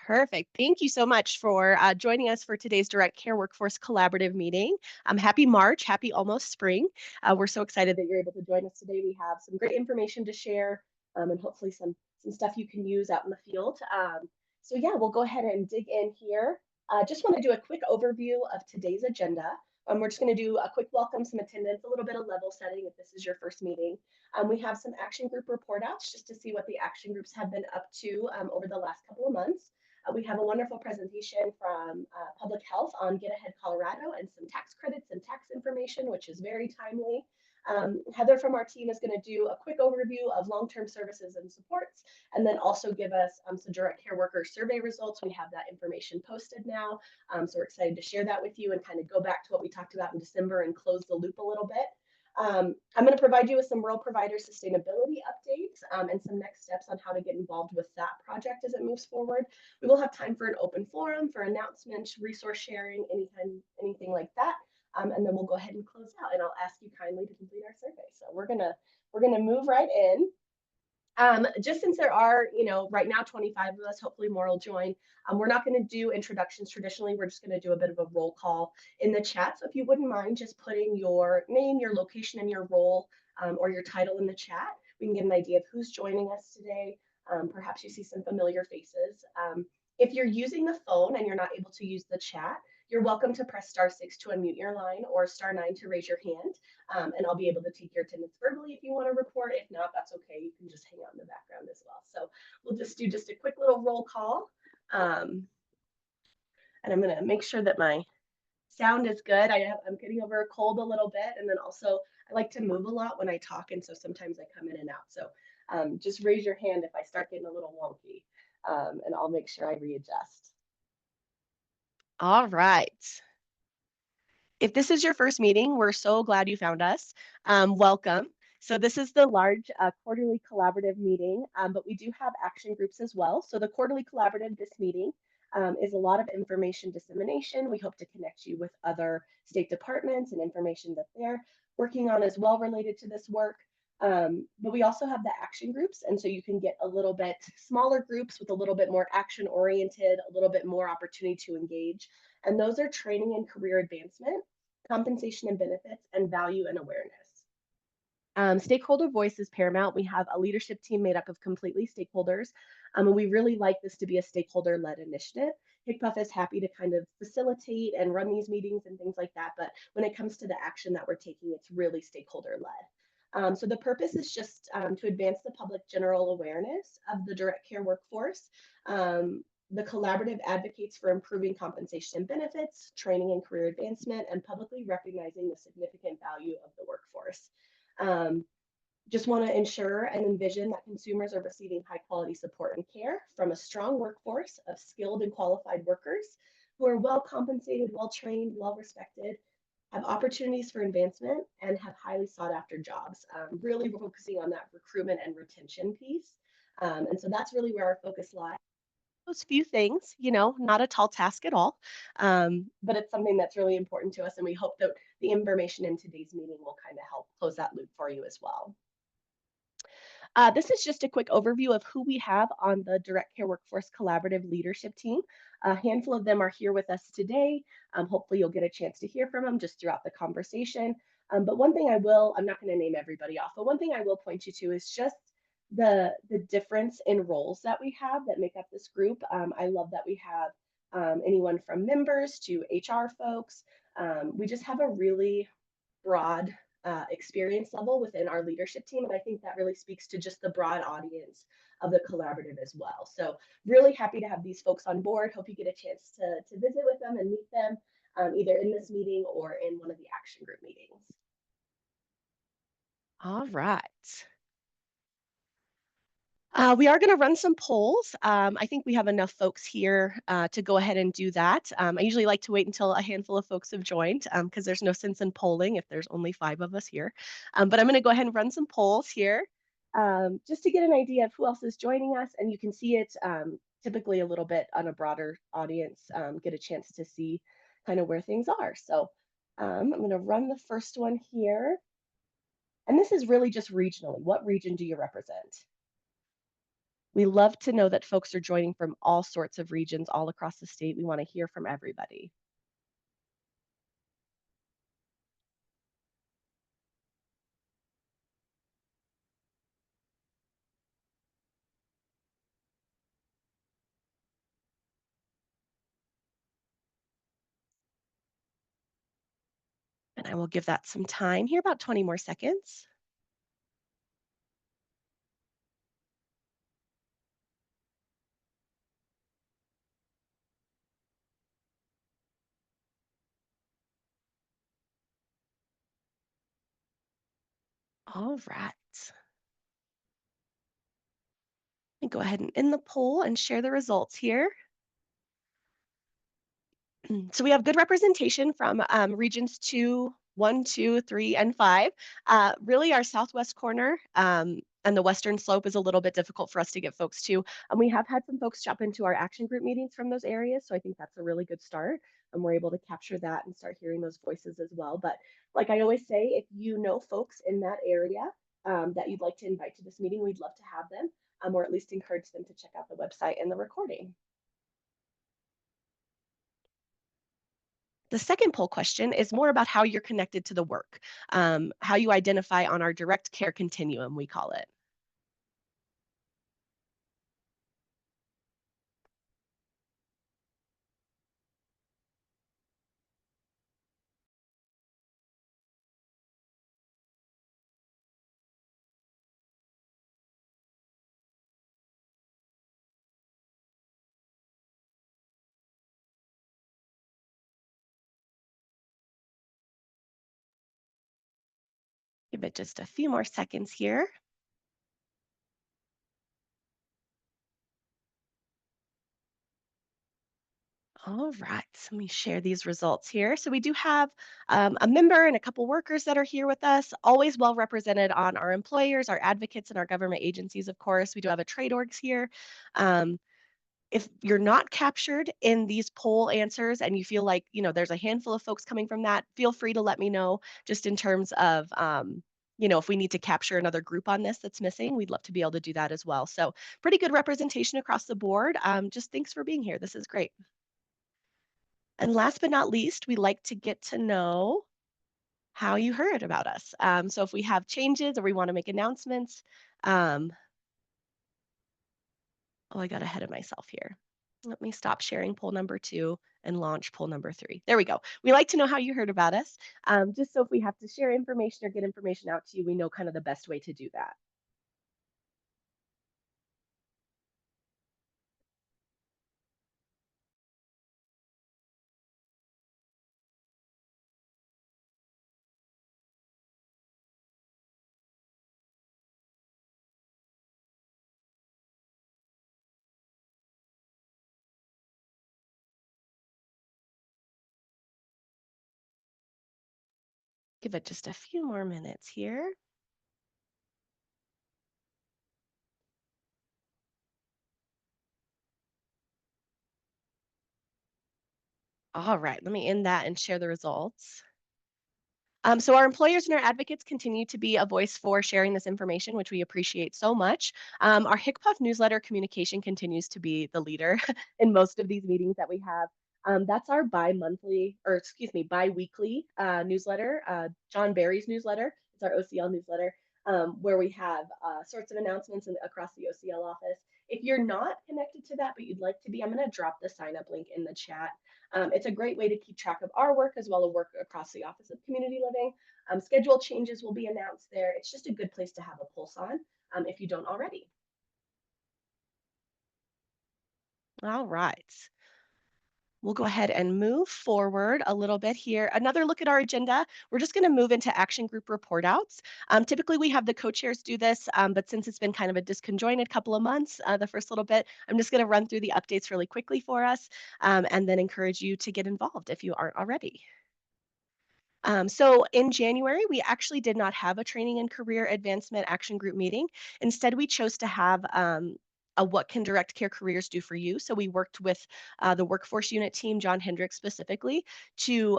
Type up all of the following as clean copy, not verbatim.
Perfect. Thank you so much for joining us for today's Direct Care Workforce Collaborative meeting. Happy March, happy almost spring. We're so excited that you're able to join us today. We have some great information to share and hopefully some stuff you can use out in the field. So yeah, we'll go ahead and dig in here. Just want to do a quick overview of today's agenda. We're just going to do a quick welcome, some attendance, a little bit of level setting if this is your first meeting. We have some action group report outs just to see what the action groups have been up to over the last couple of months. We have a wonderful presentation from Public Health on Get Ahead Colorado and some tax credits and tax information, which is very timely. Heather from our team is going to do a quick overview of long-term services and supports, and then also give us some direct care worker survey results. We have that information posted now, so we're excited to share that with you and kind of go back to what we talked about in December and close the loop a little bit. I'm going to provide you with some rural provider sustainability updates and some next steps on how to get involved with that project as it moves forward. We will have time for an open forum, for announcements, resource sharing, anything like that. And then we'll go ahead and close out. And I'll ask you kindly to complete our survey. So we're gonna move right in. Just since there are, right now 25 of us, hopefully more will join. We're not going to do introductions traditionally. We're just going to do a bit of a roll call in the chat. So if you wouldn't mind just putting your name, your location, and your role or your title in the chat, we can get an idea of who's joining us today. Perhaps you see some familiar faces. If you're using the phone and you're not able to use the chat, you're welcome to press *6 to unmute your line or *9 to raise your hand. And I'll be able to take your attendance verbally if you want to report. If not, that's okay. You can just hang out in the background as well. So we'll just do a quick little roll call. And I'm going to make sure that my sound is good. I'm getting over a cold a little bit. And then also I like to move a lot when I talk. And so sometimes I come in and out. So just raise your hand if I start getting a little wonky. And I'll make sure I readjust. All right. If this is your first meeting, we're so glad you found us. Welcome. So this is the large quarterly collaborative meeting, but we do have action groups as well. So the quarterly collaborative, this meeting, is a lot of information dissemination. We hope to connect you with other state departments and information that they're working on as well related to this work. But we also have the action groups. And so you can get a little bit smaller groups with a little bit more action oriented, a little bit more opportunity to engage. And those are training and career advancement, compensation and benefits, and value and awareness. Stakeholder voice is paramount. We have a leadership team made up of completely stakeholders, and we really like this to be a stakeholder-led initiative. HICPUF is happy to kind of facilitate and run these meetings and things like that, but when it comes to the action that we're taking, it's really stakeholder-led. So the purpose is just to advance the public general awareness of the direct care workforce. The collaborative advocates for improving compensation and benefits, training and career advancement, and publicly recognizing the significant value of the workforce. Just want to ensure and envision that consumers are receiving high quality support and care from a strong workforce of skilled and qualified workers who are well compensated, well trained, well respected, have opportunities for advancement, and have highly sought after jobs. Really focusing on that recruitment and retention piece. And so that's really where our focus lies. Those few things, not a tall task at all, but it's something that's really important to us. And we hope that the information in today's meeting will kind of help close that loop for you as well. This is just a quick overview of who we have on the Direct Care Workforce Collaborative Leadership Team. A handful of them are here with us today. Hopefully you'll get a chance to hear from them just throughout the conversation. But one thing I'm not going to name everybody off, but one thing I will point you to is just the difference in roles that we have that make up this group. I love that we have anyone from members to HR folks. We just have a really broad experience level within our leadership team. And I think that really speaks to just the broad audience of the collaborative as well. So really happy to have these folks on board. Hope you get a chance to visit with them and meet them either in this meeting or in one of the action group meetings. All right. We are going to run some polls. I think we have enough folks here to go ahead and do that. I usually like to wait until a handful of folks have joined because there's no sense in polling if there's only 5 of us here. But I'm going to go ahead and run some polls here just to get an idea of who else is joining us. And you can see it typically a little bit on a broader audience, get a chance to see kind of where things are. So I'm going to run the first one here. And this is really just regionally. What region do you represent? We love to know that folks are joining from all sorts of regions all across the state. We want to hear from everybody. And I will give that some time here, about 20 more seconds. All right. Let me go ahead and end the poll and share the results here. So we have good representation from regions 2, 1, 2, 3, and 5. Really, our southwest corner and the western slope is a little bit difficult for us to get folks to. And we have had some folks jump into our action group meetings from those areas. So I think that's a really good start. And we're able to capture that and start hearing those voices as well. But like I always say, if you know folks in that area that you'd like to invite to this meeting, we'd love to have them, or at least encourage them to check out the website and the recording. The second poll question is more about how you're connected to the work, how you identify on our direct care continuum, we call it. Give it just a few more seconds here. All right, so let me share these results here. So we do have a member and a couple workers that are here with us, always well represented on our employers, our advocates, and our government agencies, of course. We do have a trade orgs here. Um, if you're not captured in these poll answers and you feel like, there's a handful of folks coming from that, feel free to let me know just in terms of, if we need to capture another group on this that's missing, we'd love to be able to do that as well. So pretty good representation across the board. Just thanks for being here. This is great. And last but not least, we like to get to know how you heard about us. So if we have changes or we want to make announcements, um, oh, I got ahead of myself here. Let me stop sharing poll number 2 and launch poll number 3. There we go. We like to know how you heard about us, just so if we have to share information or get information out to you, we know kind of the best way to do that. Give it just a few more minutes here. All right, let me end that and share the results. So our employers and our advocates continue to be a voice for sharing this information, which we appreciate so much. Our HICPUF newsletter communication continues to be the leader in most of these meetings that we have. That's our bi-monthly, or excuse me, bi-weekly newsletter. John Barry's newsletter. It's our OCL newsletter, where we have sorts of announcements across the OCL office. If you're not connected to that, but you'd like to be, I'm going to drop the sign up link in the chat. It's a great way to keep track of our work as well as work across the Office of Community Living. Schedule changes will be announced there. It's just a good place to have a pulse on if you don't already. All right. We'll go ahead and move forward a little bit here. Another look at our agenda. We're just going to move into action group report outs. Typically, we have the co-chairs do this, but since it's been kind of a disconjointed couple of months, the first little bit, I'm just going to run through the updates really quickly for us and then encourage you to get involved if you aren't already. So in January, we actually did not have a training and career advancement action group meeting. Instead, we chose to have a what can direct care careers do for you. So we worked with the workforce unit team, John Hendricks specifically, to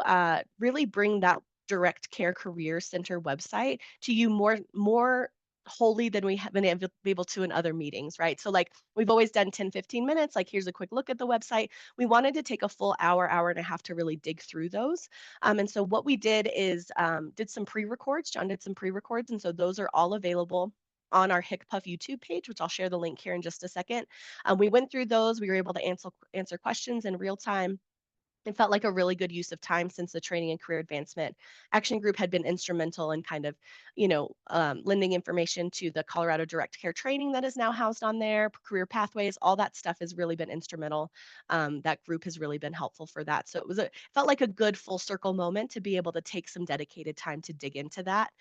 really bring that direct care career center website to you more wholly than we have been able to in other meetings, right? So like we've always done 10, 15 minutes, like here's a quick look at the website. We wanted to take a full hour, hour and a half to really dig through those. And so what we did is did some pre-records. John did some pre-records. And so those are all available on our HickPuff YouTube page, which I'll share the link here in just a second. We went through those. We were able to answer questions in real time. It felt like a really good use of time since the training and career advancement action group had been instrumental in kind of, lending information to the Colorado Direct Care training that is now housed on there, career pathways, all that stuff has really been instrumental. That group has really been helpful for that. So felt like a good full circle moment to be able to take some dedicated time to dig into that.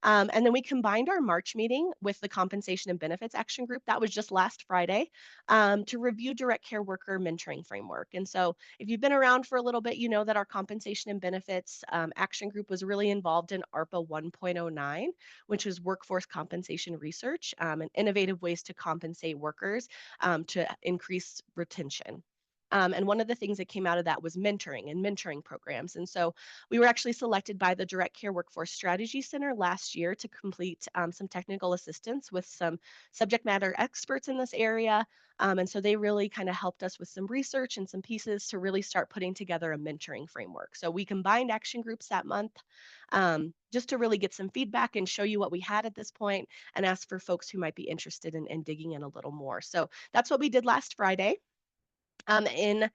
And then we combined our March meeting with the compensation and benefits action group. That was just last Friday, to review direct care worker mentoring framework. And so if you've been around for a little bit, you know that our compensation and benefits action group was really involved in ARPA 1.09, which is workforce compensation research and innovative ways to compensate workers to increase retention. And one of the things that came out of that was mentoring and mentoring programs. And so we were actually selected by the Direct Care Workforce Strategy Center last year to complete some technical assistance with some subject matter experts in this area. And so they really kind of helped us with some research and some pieces to really start putting together a mentoring framework. So we combined action groups that month just to really get some feedback and show you what we had at this point and ask for folks who might be interested in digging in a little more. So that's what we did last Friday. In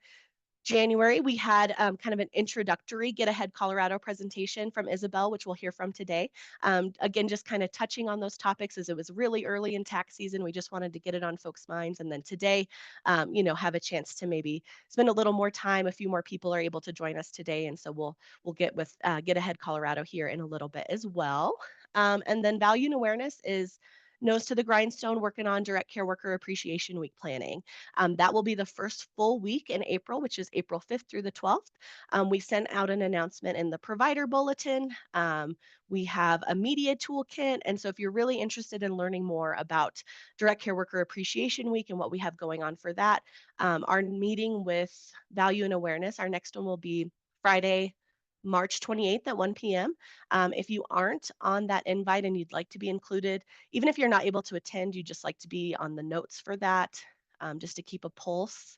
January, we had kind of an introductory Get Ahead Colorado presentation from Isabel, which we'll hear from today. Again, just kind of touching on those topics as it was really early in tax season. We just wanted to get it on folks' minds. And then today, have a chance to maybe spend a little more time. A few more people are able to join us today. And so we'll get with Get Ahead Colorado here in a little bit as well. And then Value and Awareness is nose to the grindstone working on Direct Care Worker Appreciation Week planning. That will be the first full week in April, which is April 5th through the 12th. We sent out an announcement in the provider bulletin. We have a media toolkit. And so if you're really interested in learning more about Direct Care Worker Appreciation Week and what we have going on for that, our meeting with Value and Awareness, our next one will be Friday, March 28th at 1 p.m. If you aren't on that invite and you'd like to be included, even if you're not able to attend, you just like to be on the notes for that, just to keep a pulse,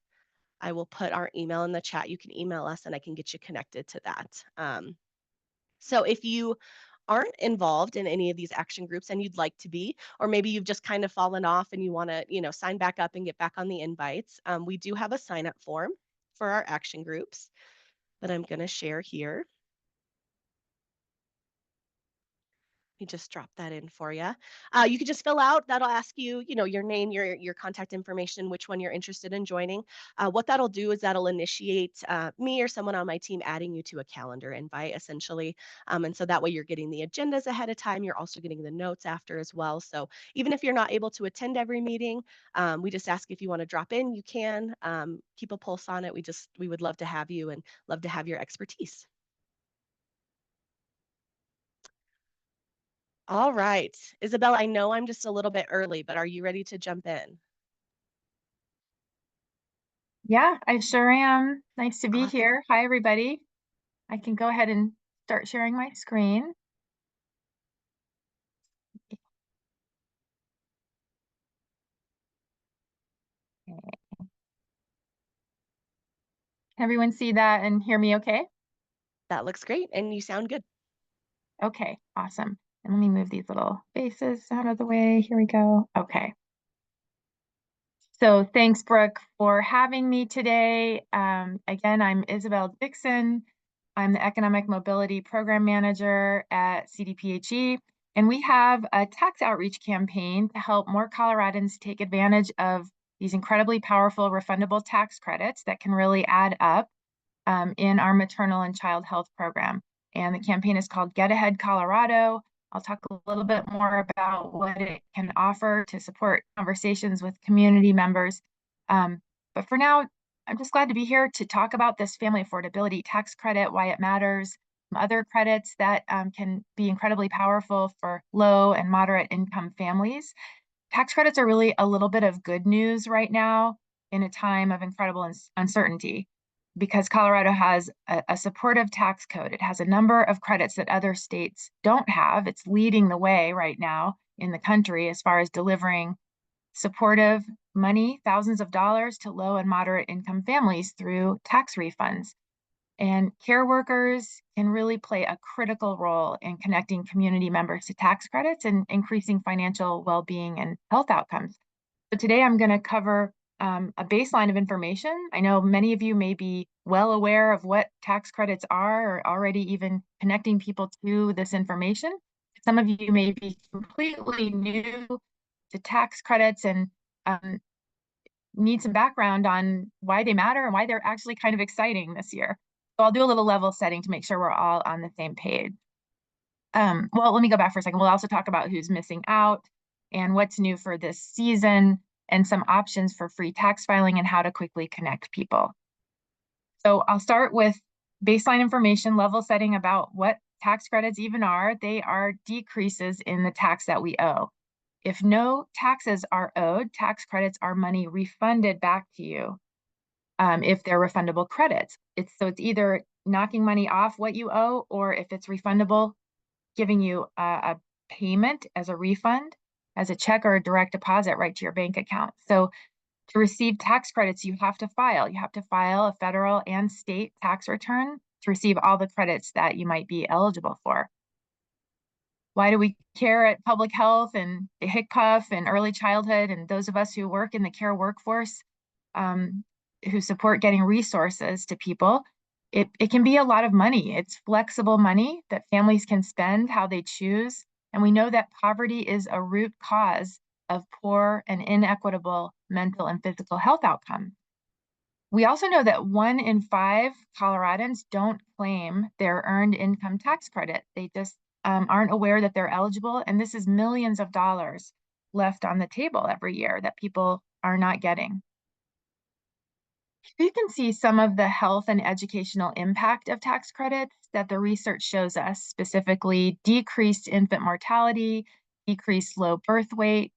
I will put our email in the chat. You can email us and I can get you connected to that. So if you aren't involved in any of these action groups and you'd like to be, or maybe you've just kind of fallen off and you want to, sign back up and get back on the invites, we do have a sign up form for our action groups that I'm going to share here. Me just drop that in for you. You can just fill out. That'll ask you, your name, your contact information, which one you're interested in joining. What that'll do is that'll initiate me or someone on my team adding you to a calendar invite, essentially. And so that way you're getting the agendas ahead of time. You're also getting the notes after as well. So even if you're not able to attend every meeting, we just ask if you want to drop in, you can. Keep a pulse on it. We would love to have you and love to have your expertise. All right. Isabel, I know I'm just a little bit early, but are you ready to jump in? Yeah, I sure am. Nice to be Awesome. here. Hi, everybody. I can go ahead and start sharing my screen. Okay. Can everyone see that and hear me okay? That looks great, and you sound good. Okay, awesome. And let me move these little faces out of the way. Here we go. Okay. So thanks, Brooke, for having me today. Again, I'm Isabel Dixon. I'm the Economic Mobility Program Manager at CDPHE, and we have a tax outreach campaign to help more Coloradans take advantage of these incredibly powerful refundable tax credits that can really add up in our maternal and child health program. And the campaign is called Get Ahead Colorado. I'll talk a little bit more about what it can offer to support conversations with community members. But for now, I'm just glad to be here to talk about this family affordability tax credit, why it matters, some other credits that can be incredibly powerful for low and moderate income families. Tax credits are really a little bit of good news right now in a time of incredible uncertainty. because Colorado has a supportive tax code. It has a number of credits that other states don't have. It's leading the way right now in the country as far as delivering supportive money, thousands of dollars to low and moderate income families through tax refunds. And care workers can really play a critical role in connecting community members to tax credits and increasing financial well-being and health outcomes. So today I'm going to cover a baseline of information. I know many of you may be well aware of what tax credits are or already even connecting people to this information. Some of you may be completely new to tax credits and need some background on why they matter and why they're actually kind of exciting this year. So I'll do a little level setting to make sure we're all on the same page. Well, let me go back for a second. We'll also talk about who's missing out and what's new for this season and some options for free tax filing and how to quickly connect people. So I'll start with baseline information, level setting about what tax credits even are. They are decreases in the tax that we owe. If no taxes are owed, tax credits are money refunded back to you if they're refundable credits. It's either knocking money off what you owe, or if it's refundable, giving you a payment as a refund, as a check or a direct deposit right to your bank account. So to receive tax credits, you have to file. You have to file a federal and state tax return to receive all the credits that you might be eligible for. Why do we care at public health and the HCPF and early childhood and those of us who work in the care workforce who support getting resources to people? It can be a lot of money. It's flexible money that families can spend how they choose. And we know that poverty is a root cause of poor and inequitable mental and physical health outcomes. We also know that 1 in 5 Coloradans don't claim their earned income tax credit. They just aren't aware that they're eligible. And this is millions of dollars left on the table every year that people are not getting. You can see some of the health and educational impact of tax credits that the research shows us, specifically decreased infant mortality, decreased low birth weight.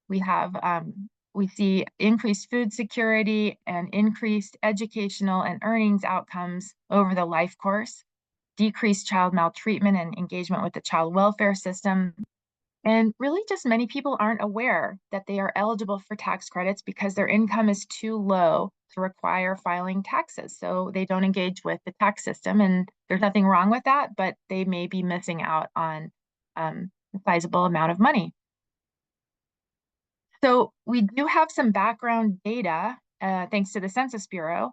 We see increased food security and increased educational and earnings outcomes over the life course, decreased child maltreatment and engagement with the child welfare system. And really just many people aren't aware that they are eligible for tax credits because their income is too low to require filing taxes. So they don't engage with the tax system, and there's nothing wrong with that, but they may be missing out on a sizable amount of money. So we do have some background data, thanks to the Census Bureau,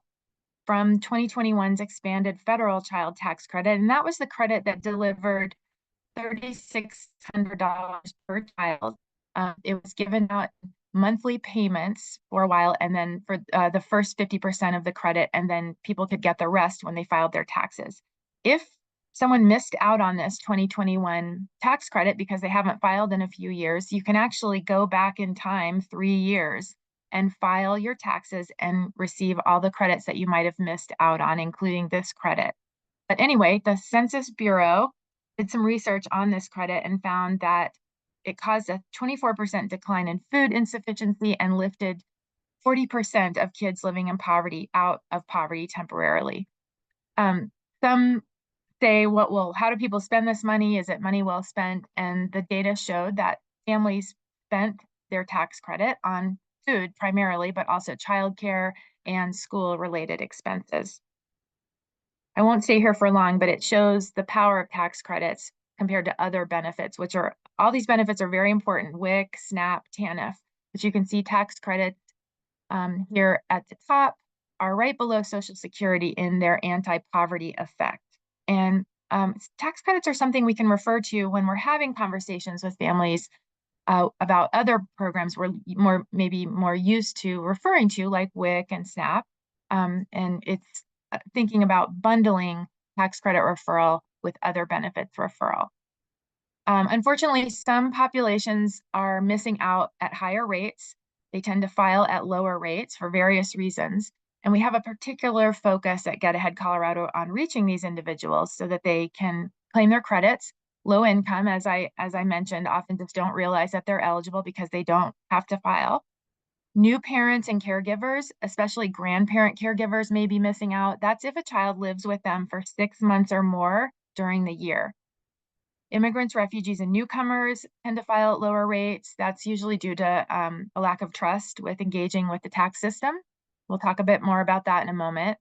from 2021's expanded federal child tax credit. And that was the credit that delivered $3,600 per child. It was given out monthly payments for a while, and then for the first 50% of the credit, and then people could get the rest when they filed their taxes. If someone missed out on this 2021 tax credit because they haven't filed in a few years, you can actually go back in time 3 years and file your taxes and receive all the credits that you might have missed out on, including this credit. But anyway, the Census Bureau did some research on this credit and found that it caused a 24% decline in food insufficiency and lifted 40% of kids living in poverty out of poverty temporarily. Some say, well, how do people spend this money? Is it money well spent? And the data showed that families spent their tax credit on food primarily, but also childcare and school-related expenses. I won't stay here for long, but it shows the power of tax credits compared to other benefits, which are, all these benefits are very important: WIC, SNAP, TANF. But you can see tax credits here at the top are right below Social Security in their anti-poverty effect. And tax credits are something we can refer to when we're having conversations with families about other programs we're maybe more used to referring to, like WIC and SNAP. And it's thinking about bundling tax credit referral with other benefits referral. Unfortunately, some populations are missing out at higher rates. They tend to file at lower rates for various reasons. And we have a particular focus at Get Ahead Colorado on reaching these individuals so that they can claim their credits. Low income, as I mentioned, often just don't realize that they're eligible because they don't have to file. New parents and caregivers, especially grandparent caregivers, may be missing out. That's if a child lives with them for 6 months or more during the year. Immigrants, refugees, and newcomers tend to file at lower rates. That's usually due to a lack of trust with engaging with the tax system. We'll talk a bit more about that in a moment.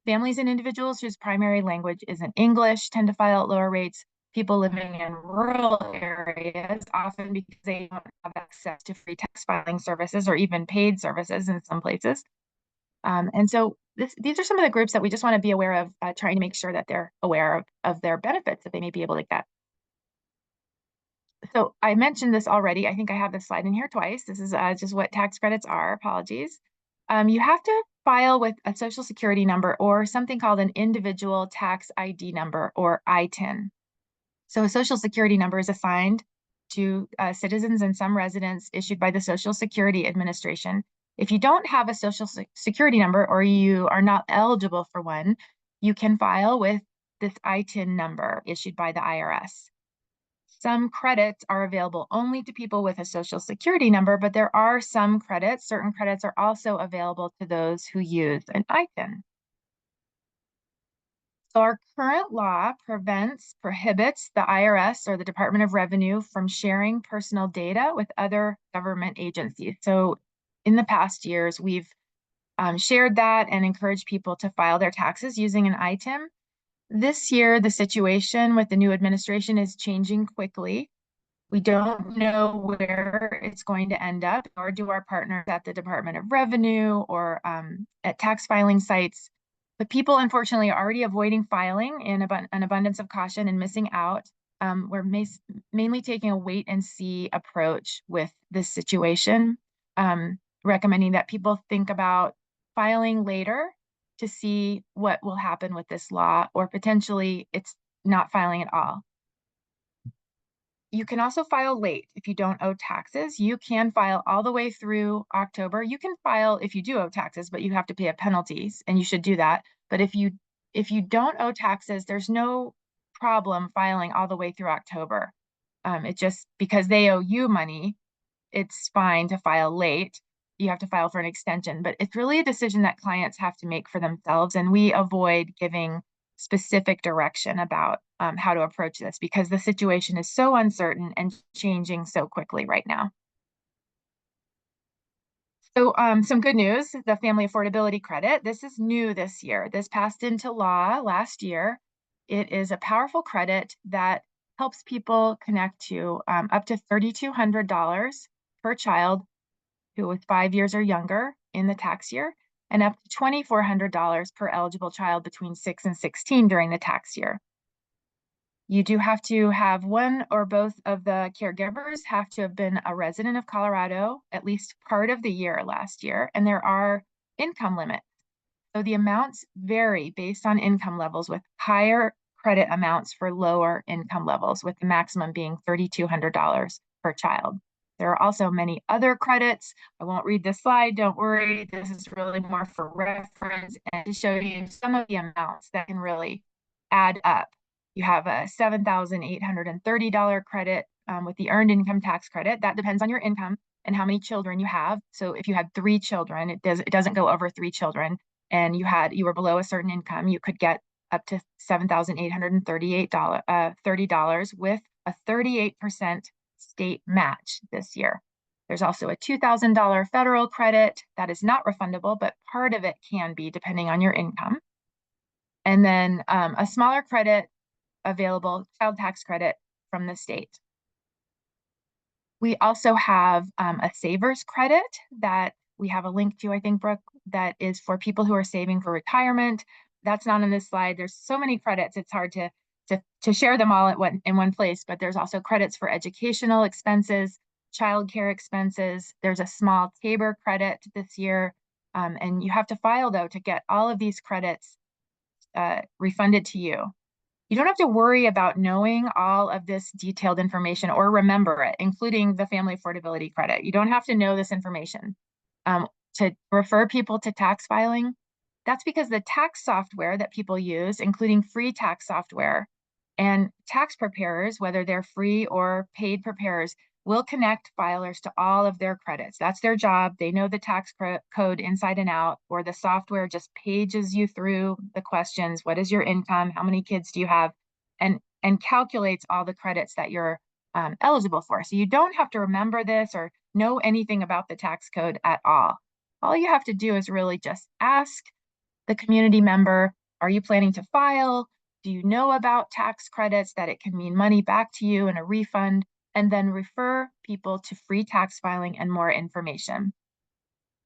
Families and individuals whose primary language isn't English tend to file at lower rates. People living in rural areas, often because they don't have access to free tax filing services or even paid services in some places. And so these are some of the groups that we just want to be aware of, trying to make sure that they're aware of their benefits that they may be able to get. So I mentioned this already. I think I have this slide in here twice. This is just what tax credits are. Apologies. You have to file with a Social Security number or something called an individual tax ID number, or ITIN. So a Social Security number is assigned to citizens and some residents issued by the Social Security Administration. If you don't have a Social Security number or you are not eligible for one, you can file with this ITIN number issued by the IRS. Some credits are available only to people with a Social Security number, but there are some credits. Certain credits are also available to those who use an ITIN. So our current law prohibits the IRS or the Department of Revenue from sharing personal data with other government agencies. So in the past years, we've shared that and encouraged people to file their taxes using an ITIN. This year, the situation with the new administration is changing quickly. We don't know where it's going to end up, nor do our partners at the Department of Revenue or at tax filing sites. But people, unfortunately, are already avoiding filing in an abundance of caution and missing out. We're mainly taking a wait and see approach with this situation, recommending that people think about filing later to see what will happen with this law, or potentially it's not filing at all. You can also file late if you don't owe taxes. You can file all the way through October. You can file if you do owe taxes, but you have to pay a penalties, and you should do that. But if you don't owe taxes, there's no problem filing all the way through October. It just, because they owe you money, it's fine to file late. You have to file for an extension, but it's really a decision that clients have to make for themselves, and we avoid giving specific direction about how to approach this because the situation is so uncertain and changing so quickly right now. So some good news, the Family Affordability Credit. This is new this year. This passed into law last year. It is a powerful credit that helps people connect to up to $3,200 per child who was 5 years or younger in the tax year, and up to $2,400 per eligible child between 6 and 16 during the tax year. You do have to have one or both of the caregivers have to have been a resident of Colorado at least part of the year last year, and there are income limits. So the amounts vary based on income levels, with higher credit amounts for lower income levels, with the maximum being $3,200 per child. There are also many other credits. I won't read this slide, don't worry. This is really more for reference and to show you some of the amounts that can really add up. You have a $7,830 credit with the earned income tax credit. That depends on your income and how many children you have. So if you had 3 children, it doesn't go over 3 children, and you were below a certain income, you could get up to $7,830 with a 38% state match this year. There's also a $2,000 federal credit that is not refundable, but part of it can be depending on your income. And then a smaller credit available, child tax credit from the state. We also have a savers credit that we have a link to, I think, Brooke, that is for people who are saving for retirement. That's not on this slide. There's so many credits, it's hard to share them all in one place, but there's also credits for educational expenses, childcare expenses. There's a small Tabor credit this year, and you have to file, though, to get all of these credits refunded to you. You don't have to worry about knowing all of this detailed information or remember it, including the Family Affordability Credit. You don't have to know this information. To refer people to tax filing, that's because the tax software that people use, including free tax software, and tax preparers, whether they're free or paid preparers, will connect filers to all of their credits. That's their job. They know the tax code inside and out, or the software just pages you through the questions. What is your income? How many kids do you have? And calculates all the credits that you're eligible for. So you don't have to remember this or know anything about the tax code at all. All you have to do is really just ask the community member, are you planning to file? Do you know about tax credits, that it can mean money back to you and a refund? And then refer people to free tax filing and more information.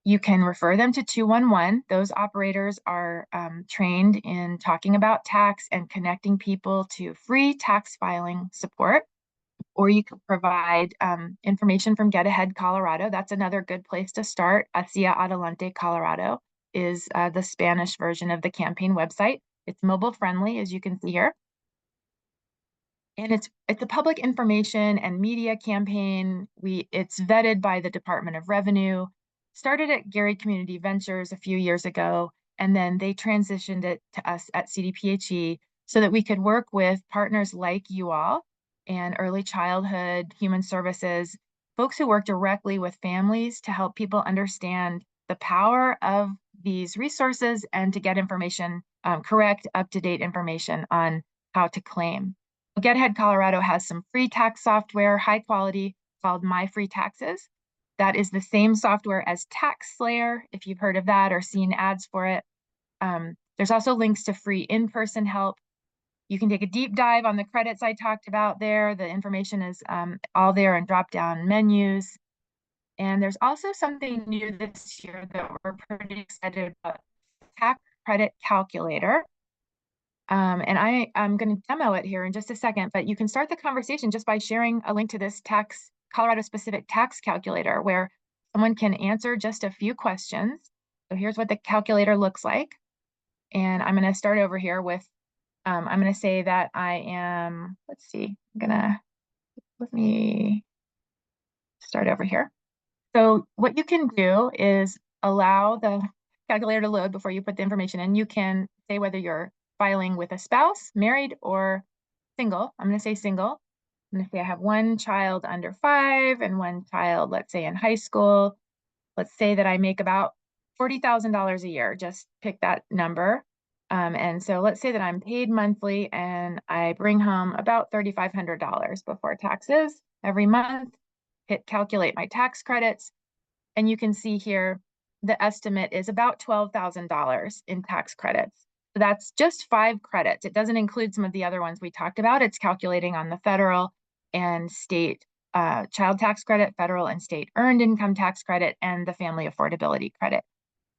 You can refer them to 211. Those operators are trained in talking about tax and connecting people to free tax filing support. Or you can provide information from Get Ahead Colorado. That's another good place to start. Hacia Adelante Colorado is the Spanish version of the campaign website. It's mobile friendly, as you can see here. And it's a public information and media campaign. It's vetted by the Department of Revenue. Started at Gary Community Ventures a few years ago, and then they transitioned it to us at CDPHE so that we could work with partners like you all and early childhood, human services, folks who work directly with families to help people understand the power of these resources and to get information, correct, up-to-date information on how to claim. Get Ahead Colorado has some free tax software, high quality, called My Free Taxes. That is the same software as Tax Slayer, if you've heard of that or seen ads for it. There's also links to free in-person help. You can take a deep dive on the credits I talked about there. The information is all there in drop-down menus. And there's also something new this year that we're pretty excited about, Tax Credit Calculator. And I'm going to demo it here in just a second, but you can start the conversation just by sharing a link to this Colorado specific tax calculator where someone can answer just a few questions. So here's what the calculator looks like. And I'm going to start over here with, I'm going to say that I am, let's see, let me start over here. So what you can do is allow the calculator to load before you put the information in. You can say whether you're filing with a spouse, married, or single. I'm going to say single. I'm going to say I have one child under 5 and one child, let's say, in high school. Let's say that I make about $40,000 a year. Just pick that number. And so let's say that I'm paid monthly and I bring home about $3,500 before taxes every month. Hit calculate my tax credits. And you can see here, the estimate is about $12,000 in tax credits. So that's just 5 credits. It doesn't include some of the other ones we talked about. It's calculating on the federal and state child tax credit, federal and state earned income tax credit, and the family affordability credit.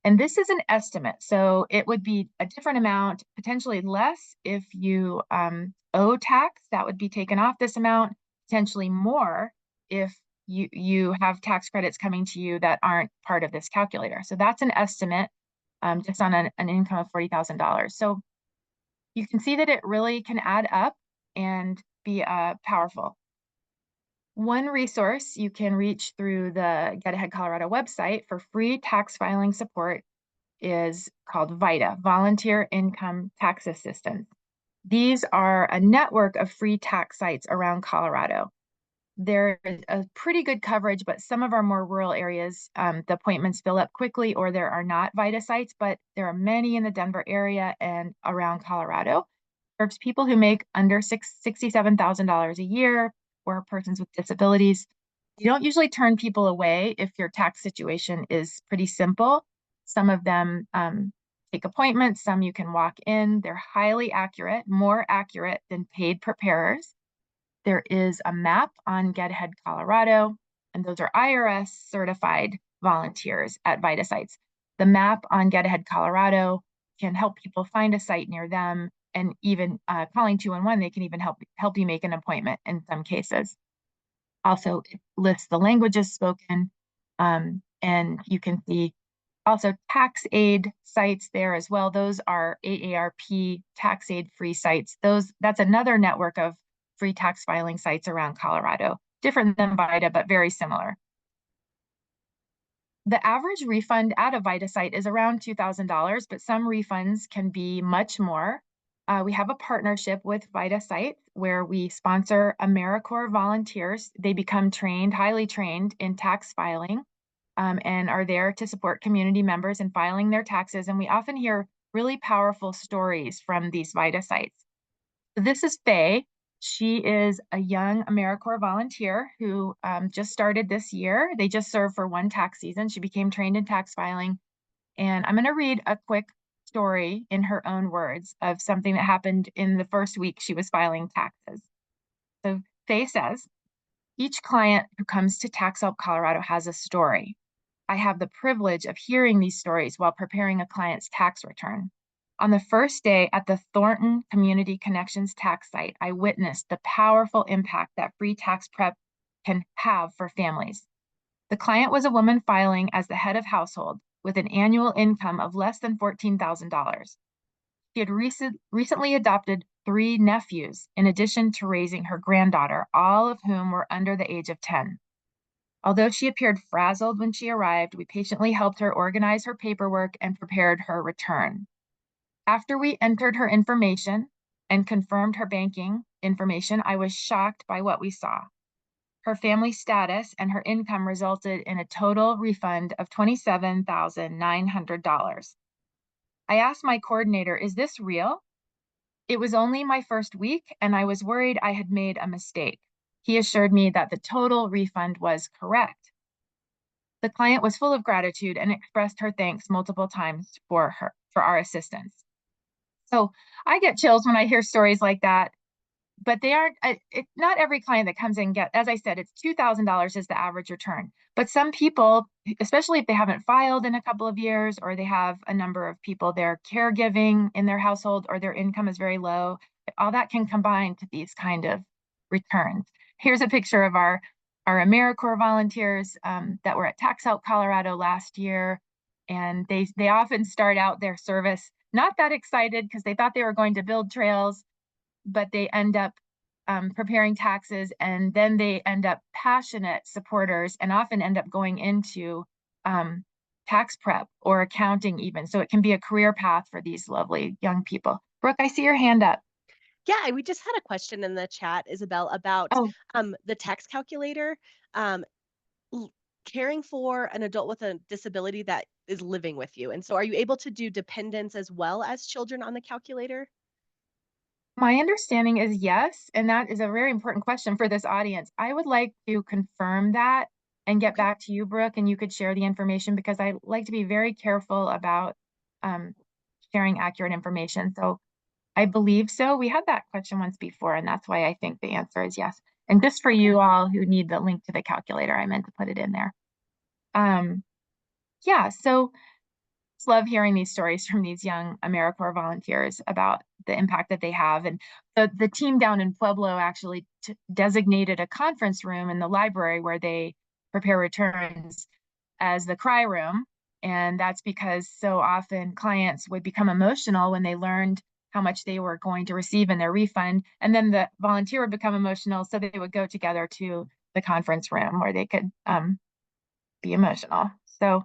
And this is an estimate. So it would be a different amount, potentially less if you owe tax, that would be taken off this amount, potentially more if you have tax credits coming to you that aren't part of this calculator. So that's an estimate just on an income of $40,000. So you can see that it really can add up and be powerful. One resource you can reach through the Get Ahead Colorado website for free tax filing support is called VITA, Volunteer Income Tax Assistance. These are a network of free tax sites around Colorado. There is a pretty good coverage, but some of our more rural areas, the appointments fill up quickly or there are not VITA sites, but there are many in the Denver area and around Colorado. Serves people who make under $67,000 a year or persons with disabilities. You don't usually turn people away if your tax situation is pretty simple. Some of them take appointments, some you can walk in. They're highly accurate, more accurate than paid preparers. There is a map on Get Ahead Colorado, and those are IRS certified volunteers at VITA sites. The map on Get Ahead Colorado can help people find a site near them, and even calling 211, they can even help you make an appointment in some cases. Also, it lists the languages spoken, and you can see also tax aid sites there as well. Those are AARP tax aid free sites. That's another network of free tax filing sites around Colorado, different than VITA, but very similar. The average refund at a VITA site is around $2,000, but some refunds can be much more. We have a partnership with Vita Sites where we sponsor AmeriCorps volunteers. They become trained, highly trained in tax filing, and are there to support community members in filing their taxes. And we often hear really powerful stories from these Vita Sites. This is Faye. She is a young AmeriCorps volunteer who just started this year. They just served for one tax season. She became trained in tax filing. And I'm going to read a quick story in her own words of something that happened in the first week she was filing taxes. So Faye says, each client who comes to Tax Help Colorado has a story. I have the privilege of hearing these stories while preparing a client's tax return. On the first day at the Thornton Community Connections tax site, I witnessed the powerful impact that free tax prep can have for families. The client was a woman filing as the head of household with an annual income of less than $14,000. She had recently adopted 3 nephews in addition to raising her granddaughter, all of whom were under the age of 10. Although she appeared frazzled when she arrived, we patiently helped her organize her paperwork and prepared her return. After we entered her information and confirmed her banking information, I was shocked by what we saw. Her family status and her income resulted in a total refund of $27,900. I asked my coordinator, is this real? It was only my first week, and I was worried I had made a mistake. He assured me that the total refund was correct. The client was full of gratitude and expressed her thanks multiple times for our assistance. So I get chills when I hear stories like that, but they aren't, not every client that comes in as I said, it's $2,000 is the average return. But some people, especially if they haven't filed in a couple of years, or they have a number of people they're caregiving in their household, or their income is very low, all that can combine to these kind of returns. Here's a picture of our AmeriCorps volunteers that were at Tax Help Colorado last year. And they often start out their service not that excited because they thought they were going to build trails, but they end up preparing taxes, and then they end up passionate supporters and often end up going into tax prep or accounting even. So it can be a career path for these lovely young people. Brooke, I see your hand up. Yeah, we just had a question in the chat, Isabel, about Oh, the tax calculator, um, caring for an adult with a disability that is living with you. And so are you able to do dependents as well as children on the calculator? my understanding is yes, and that is a very important question for this audience. I would like to confirm that and get Okay. back to you, Brooke, and you could share the information because I like to be very careful about um, sharing accurate information. So I believe so. We had that question once before, and that's why I think the answer is yes. And just for Okay. you all who need the link to the calculator, I meant to put it in there. Yeah, so just love hearing these stories from these young AmeriCorps volunteers about the impact that they have. And the team down in Pueblo actually designated a conference room in the library where they prepare returns as the cry room. And that's because so often clients would become emotional when they learned how much they were going to receive in their refund. And then the volunteer would become emotional, so they would go together to the conference room where they could be emotional. So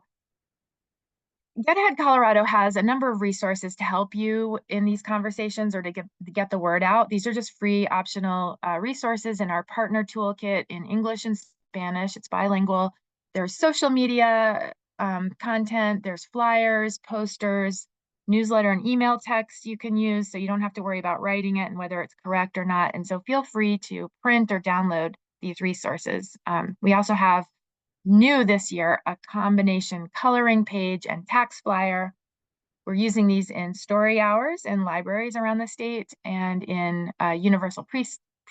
Get Ahead Colorado has a number of resources to help you in these conversations or to get the word out. These are just free optional resources in our partner toolkit in English and Spanish. It's bilingual. There's social media content, there's flyers, posters, newsletter and email text you can use so you don't have to worry about writing it and whether it's correct or not. And so feel free to print or download these resources. We also have new this year, a combination coloring page and tax flyer. We're using these in story hours in libraries around the state and in universal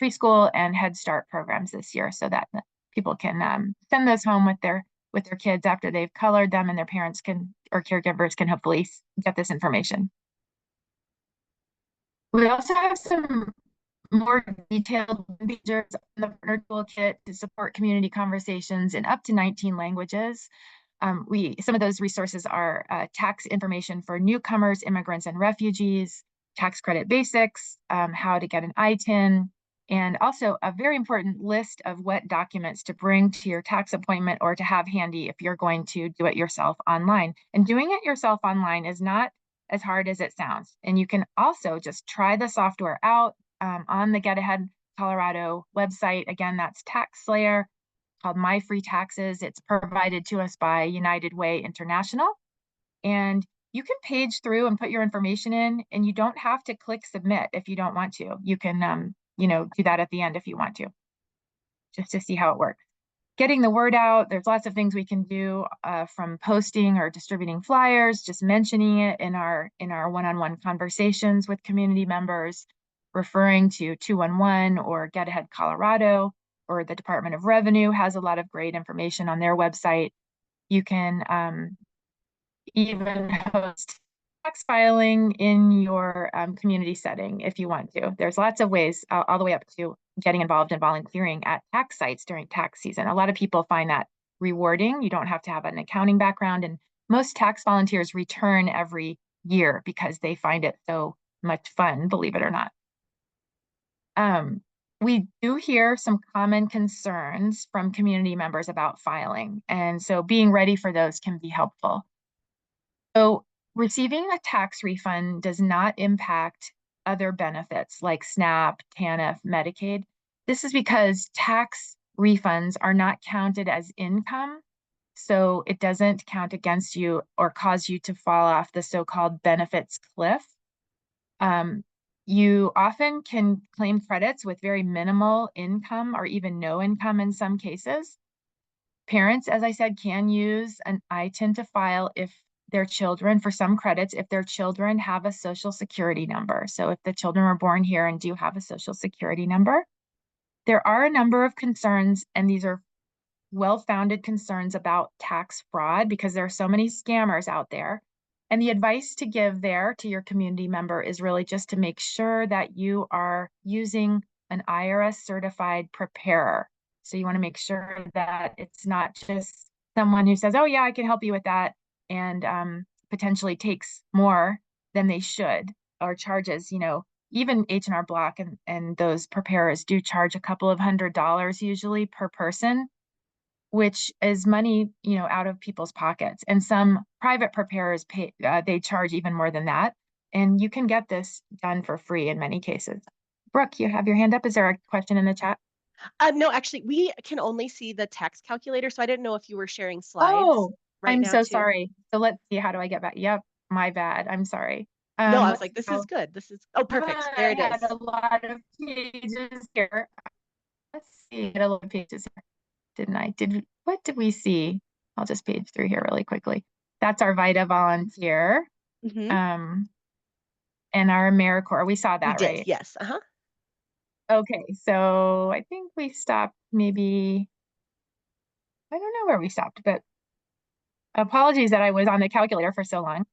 preschool and Head Start programs this year, so that people can send those home with their kids after they've colored them, and their parents can or caregivers can hopefully get this information. We also have some more detailed features in the partner toolkit to support community conversations in up to 19 languages. Some of those resources are tax information for newcomers, immigrants, and refugees, tax credit basics, how to get an ITIN, and also a very important list of what documents to bring to your tax appointment or to have handy if you're going to do it yourself online. And doing it yourself online is not as hard as it sounds. And you can also just try the software out on the Get Ahead Colorado website. Again, that's TaxSlayer, called My Free Taxes. It's provided to us by United Way International. And you can page through and put your information in, and you don't have to click submit if you don't want to. You can, do that at the end if you want to, just to see how it works. Getting the word out, there's lots of things we can do, from posting or distributing flyers, just mentioning it in our one-on-one conversations with community members, referring to 211 or Get Ahead Colorado, or the Department of Revenue has a lot of great information on their website. You can even host tax filing in your community setting if you want to. There's lots of ways, all the way up to getting involved in volunteering at tax sites during tax season. A lot of people find that rewarding. You don't have to have an accounting background, and most tax volunteers return every year because they find it so much fun, believe it or not. We do hear some common concerns from community members about filing, and so being ready for those can be helpful. So receiving a tax refund does not impact other benefits like SNAP, TANF, Medicaid. This is because tax refunds are not counted as income, so it doesn't count against you or cause you to fall off the so-called benefits cliff. You often can claim credits with very minimal income or even no income in some cases. Parents, as I said, can use an ITIN to file if their children, for some credits, if their children have a social security number. So if the children were born here and do have a social security number. There are a number of concerns, and these are well-founded concerns about tax fraud because there are so many scammers out there. And the advice to give there to your community member is really just to make sure that you are using an IRS certified preparer. So you want to make sure that it's not just someone who says, oh yeah, I can help you with that, and potentially takes more than they should, or charges, even H&R Block and those preparers do charge a couple of $100s usually per person, which is money, out of people's pockets. And some private preparers pay, they charge even more than that. And you can get this done for free in many cases. Brooke, you have your hand up. Is there a question in the chat? No, actually, we can only see the tax calculator, so I didn't know if you were sharing slides Oh, right I'm now so too. sorry. So let's see, how do I get back? Yep, my bad. I'm sorry. No, I was like, this is good. Oh, perfect. There I it had is. a lot of pages here. Let's see, I had a lot of pages here. Didn't I? What did we see? I'll just page through here really quickly. That's our VITA volunteer. Mm-hmm. And our AmeriCorps. We saw that, We did, right? yes. Uh-huh. Okay, so I think we stopped maybe, I don't know where we stopped, but apologies that I was on the calculator for so long.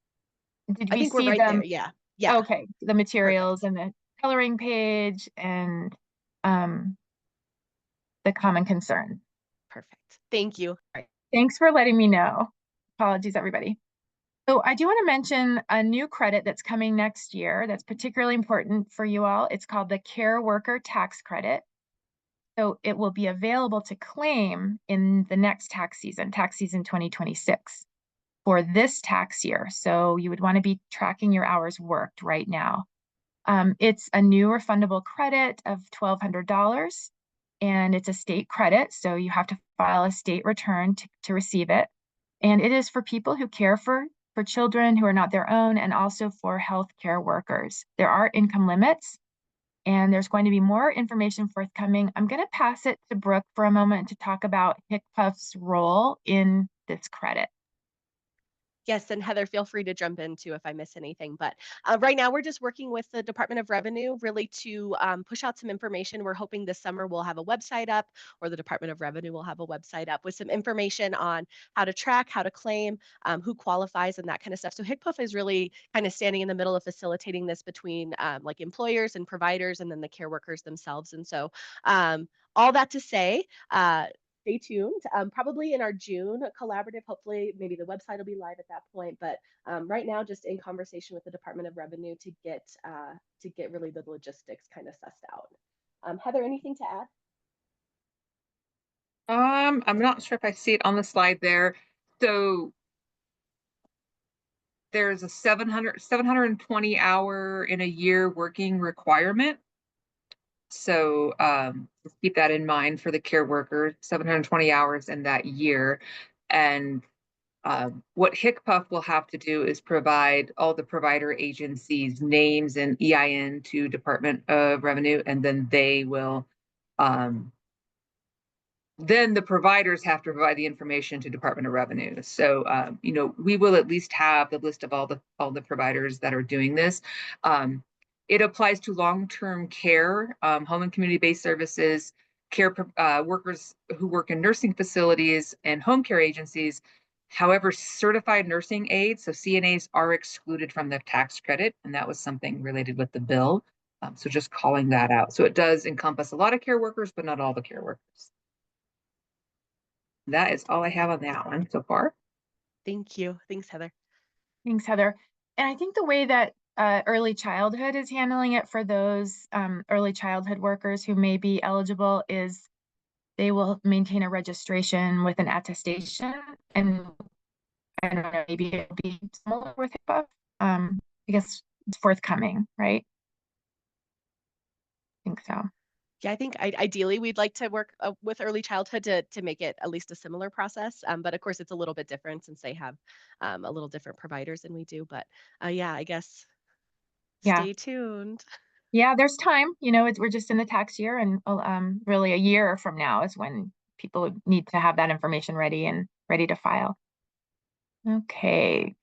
Did I we think we're see right them? there. Yeah. Yeah. Okay, the materials Perfect. and the coloring page and the common concern. Perfect. Thank you. Thanks for letting me know. Apologies, everybody. So I do want to mention a new credit that's coming next year that's particularly important for you all. It's called the Care Worker Tax Credit. So it will be available to claim in the next tax season 2026, for this tax year. So you would want to be tracking your hours worked right now. It's a new refundable credit of $1,200, and it's a state credit, so you have to file a state return to receive it. And it is for people who care for children who are not their own, and also for healthcare workers. There are income limits, and there's going to be more information forthcoming. I'm going to pass it to Brooke for a moment to talk about HCPUF's role in this credit. Yes, and Heather, feel free to jump in too if I miss anything. But right now, we're just working with the Department of Revenue really to push out some information. We're hoping this summer we'll have a website up, or the Department of Revenue will have a website up with some information on how to track, how to claim, who qualifies, and that kind of stuff. So HCPUF is really kind of standing in the middle of facilitating this between like employers and providers, and then the care workers themselves. And so all that to say, stay tuned. Probably in our June collaborative, hopefully maybe the website will be live at that point. But right now, just in conversation with the Department of Revenue to get really the logistics kind of sussed out. Heather, anything to add? I'm not sure if I see it on the slide there. So there's a 720 hour in a year working requirement. So just keep that in mind for the care worker, 720 hours in that year. And what HCPF will have to do is provide all the provider agencies' names and EIN to Department of Revenue, and then they will, then the providers have to provide the information to Department of Revenue. So, you know, we will at least have the list of all the providers that are doing this. It applies to long-term care, home and community-based services, care workers who work in nursing facilities and home care agencies. However, certified nursing aides, so CNAs, are excluded from the tax credit, and that was something related with the bill. So just calling that out. So it does encompass a lot of care workers, but not all the care workers. That is all I have on that one so far. Thank you. Thanks, Heather. Thanks, Heather. And I think the way that early childhood is handling it for those early childhood workers who may be eligible is they will maintain a registration with an attestation, and I don't know, maybe it'll be similar with HIPAA, because it's forthcoming, right? I think so. Yeah, I think ideally we'd like to work with early childhood to make it at least a similar process. But of course, it's a little bit different since they have a little different providers than we do. But yeah, I guess Yeah. stay tuned. Yeah, there's time. You know, we're just in the tax year, and really a year from now is when people need to have that information ready and ready to file. Okay.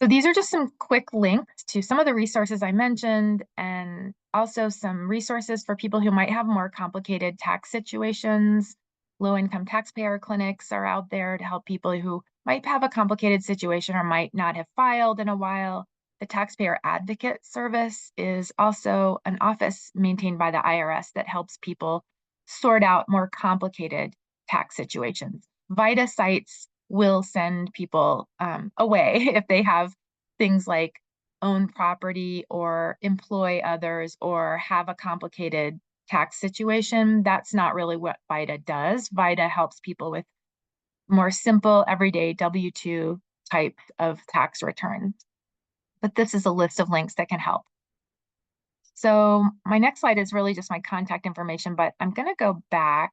So these are just some quick links to some of the resources I mentioned, and also some resources for people who might have more complicated tax situations. Low-income taxpayer clinics are out there to help people who might have a complicated situation or might not have filed in a while. The Taxpayer Advocate Service is also an office maintained by the IRS that helps people sort out more complicated tax situations. VITA sites will send people away if they have things like own property or employ others or have a complicated tax situation. That's not really what VITA does. VITA helps people with more simple, everyday W-2 type of tax returns. But this is a list of links that can help. So my next slide is really just my contact information, but I'm going to go back.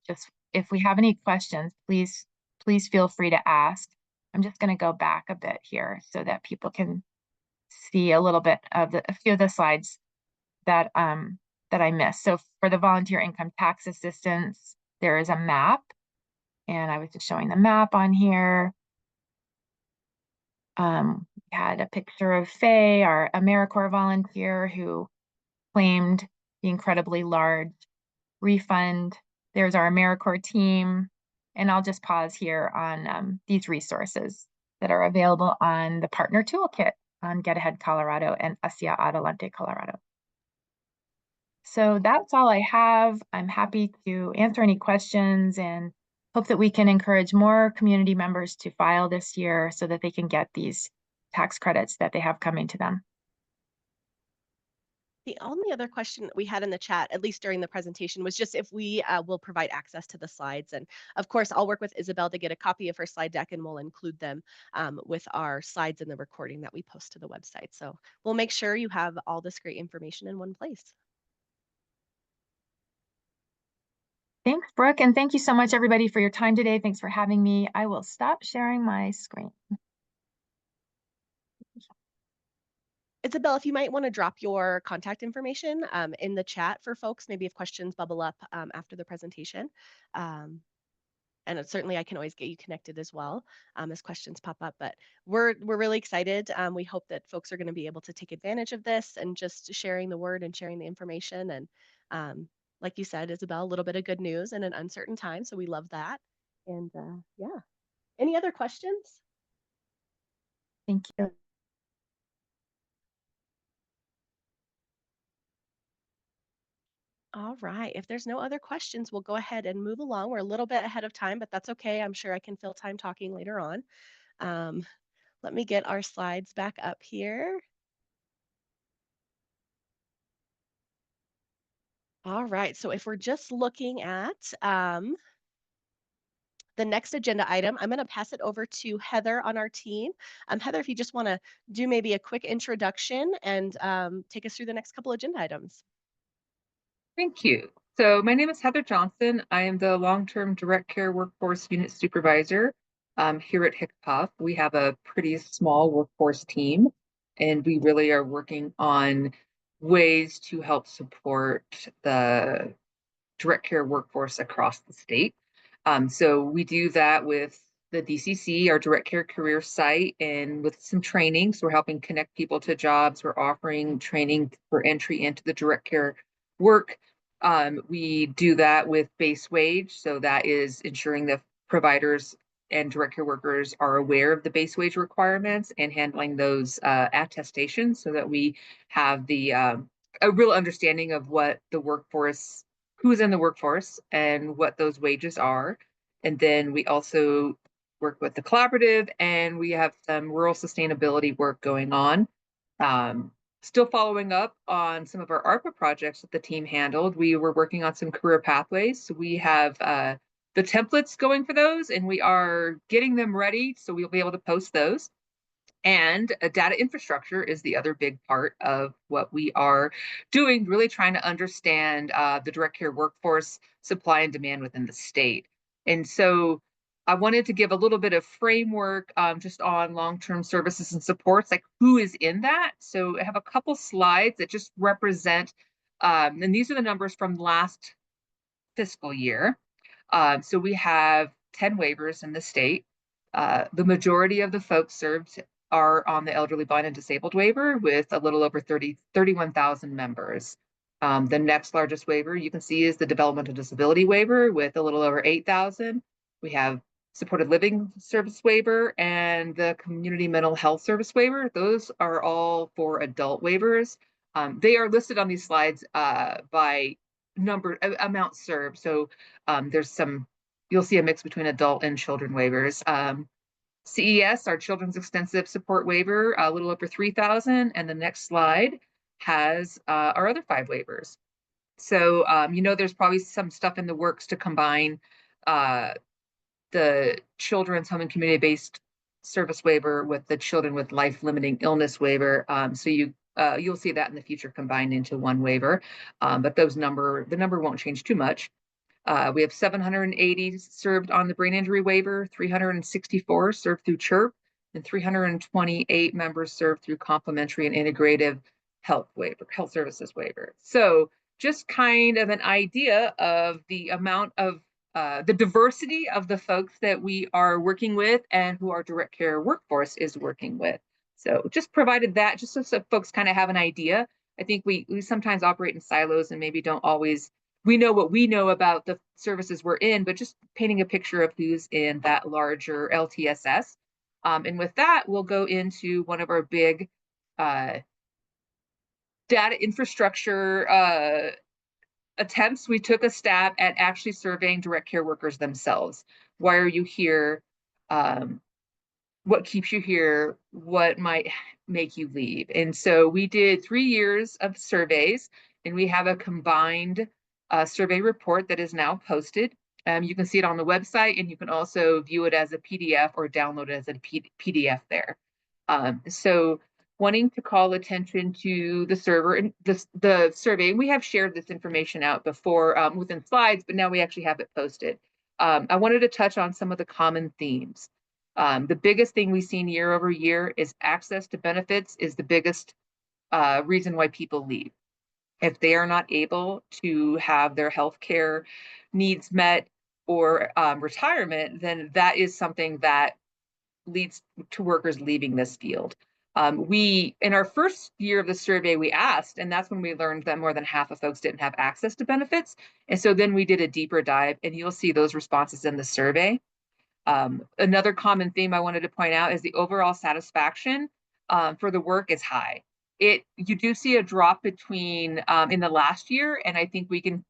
Just if we have any questions, please feel free to ask. I'm just going to go back a bit here so that people can see a little bit of a few of the slides that that I missed. So for the volunteer income tax assistance, there is a map, and I was just showing the map on here. We had a picture of Faye, our AmeriCorps volunteer, who claimed the incredibly large refund. There's our AmeriCorps team, and I'll just pause here on these resources that are available on the Partner Toolkit on Get Ahead Colorado and Hacia Adelante Colorado. So that's all I have. I'm happy to answer any questions and hope that we can encourage more community members to file this year so that they can get these tax credits that they have coming to them. The only other question we had in the chat, at least during the presentation, was just if we will provide access to the slides. And of course, I'll work with Isabel to get a copy of her slide deck, and we'll include them with our slides in the recording that we post to the website. So we'll make sure you have all this great information in one place. Thanks, Brooke, and thank you so much, everybody, for your time today. Thanks for having me. I will stop sharing my screen. Isabel, if you might want to drop your contact information in the chat for folks, maybe if questions bubble up after the presentation. And certainly I can always get you connected as well as questions pop up. But we're really excited. We hope that folks are going to be able to take advantage of this and just sharing the word and sharing the information. And like you said, Isabel, a little bit of good news in an uncertain time. So we love that. And yeah, any other questions? Thank you. All right. If there's no other questions, we'll go ahead and move along. We're a little bit ahead of time, but that's okay. I'm sure I can fill time talking later on. Let me get our slides back up here. All right. So if we're just looking at the next agenda item, I'm going to pass it over to Heather on our team. Heather, if you just want to do maybe a quick introduction and take us through the next couple agenda items. Thank you. So my name is Heather Johnson. I am the long-term direct care workforce unit supervisor here at HICPUF. We have a pretty small workforce team, and we really are working on ways to help support the direct care workforce across the state. So we do that with the DCC, our direct care career site, and with some training. So we're helping connect people to jobs. We're offering training for entry into the direct care work. We do that with base wage. So that is ensuring that providers and direct care workers are aware of the base wage requirements and handling those attestations so that we have the a real understanding of what the workforce, who's in the workforce and what those wages are. And then we also work with the collaborative, and we have some rural sustainability work going on. Still following up on some of our ARPA projects that the team handled. We were working on some career pathways. So we have the templates going for those, and we are getting them ready. So we'll be able to post those. And data infrastructure is the other big part of what we are doing, really trying to understand the direct care workforce supply and demand within the state. And so I wanted to give a little bit of framework just on long-term services and supports, like who is in that. So I have a couple slides that just represent, and these are the numbers from last fiscal year. So we have 10 waivers in the state. The majority of the folks served are on the elderly, blind, and disabled waiver with a little over 31,000 members. The next largest waiver you can see is the developmental disability waiver with a little over 8,000. We have supported living service waiver and the community mental health service waiver. Those are all for adult waivers. They are listed on these slides by amount served. So there's some, you'll see a mix between adult and children waivers. CES, our Children's Extensive Support Waiver, a little over 3,000, and the next slide has our other 5 waivers. So, there's probably some stuff in the works to combine the Children's Home and Community-Based Service Waiver with the Children with Life-Limiting Illness Waiver. So you'll see that in the future combined into one waiver, but the number won't change too much. We have 780 served on the brain injury waiver, 364 served through CHIRP, and 328 members served through complementary and integrative health services waiver. So just kind of an idea of the amount of the diversity of the folks that we are working with and who our direct care workforce is working with. So just provided that just so folks kind of have an idea. I think we sometimes operate in silos and maybe don't always, we know what we know about the services we're in, but just painting a picture of who's in that larger LTSS. And with that, we'll go into one of our big data infrastructure attempts. We took a stab at actually surveying direct care workers themselves. Why are you here? What keeps you here? What might make you leave? And so we did 3 years of surveys, and we have a combined survey report that is now posted. You can see it on the website, and you can also view it as a PDF or download it as a PDF there. So wanting to call attention to the server and the survey, and we have shared this information out before within slides, but now we actually have it posted. I wanted to touch on some of the common themes. The biggest thing we've seen year over year is access to benefits is the biggest reason why people leave. If they are not able to have their healthcare needs met or retirement, then that is something that leads to workers leaving this field. We, in our first year of the survey, we asked, and that's when we learned that more than half of folks didn't have access to benefits. And so then we did a deeper dive, and you'll see those responses in the survey. Another common theme I wanted to point out is the overall satisfaction for the work is high. You do see a drop between in the last year, and I think we can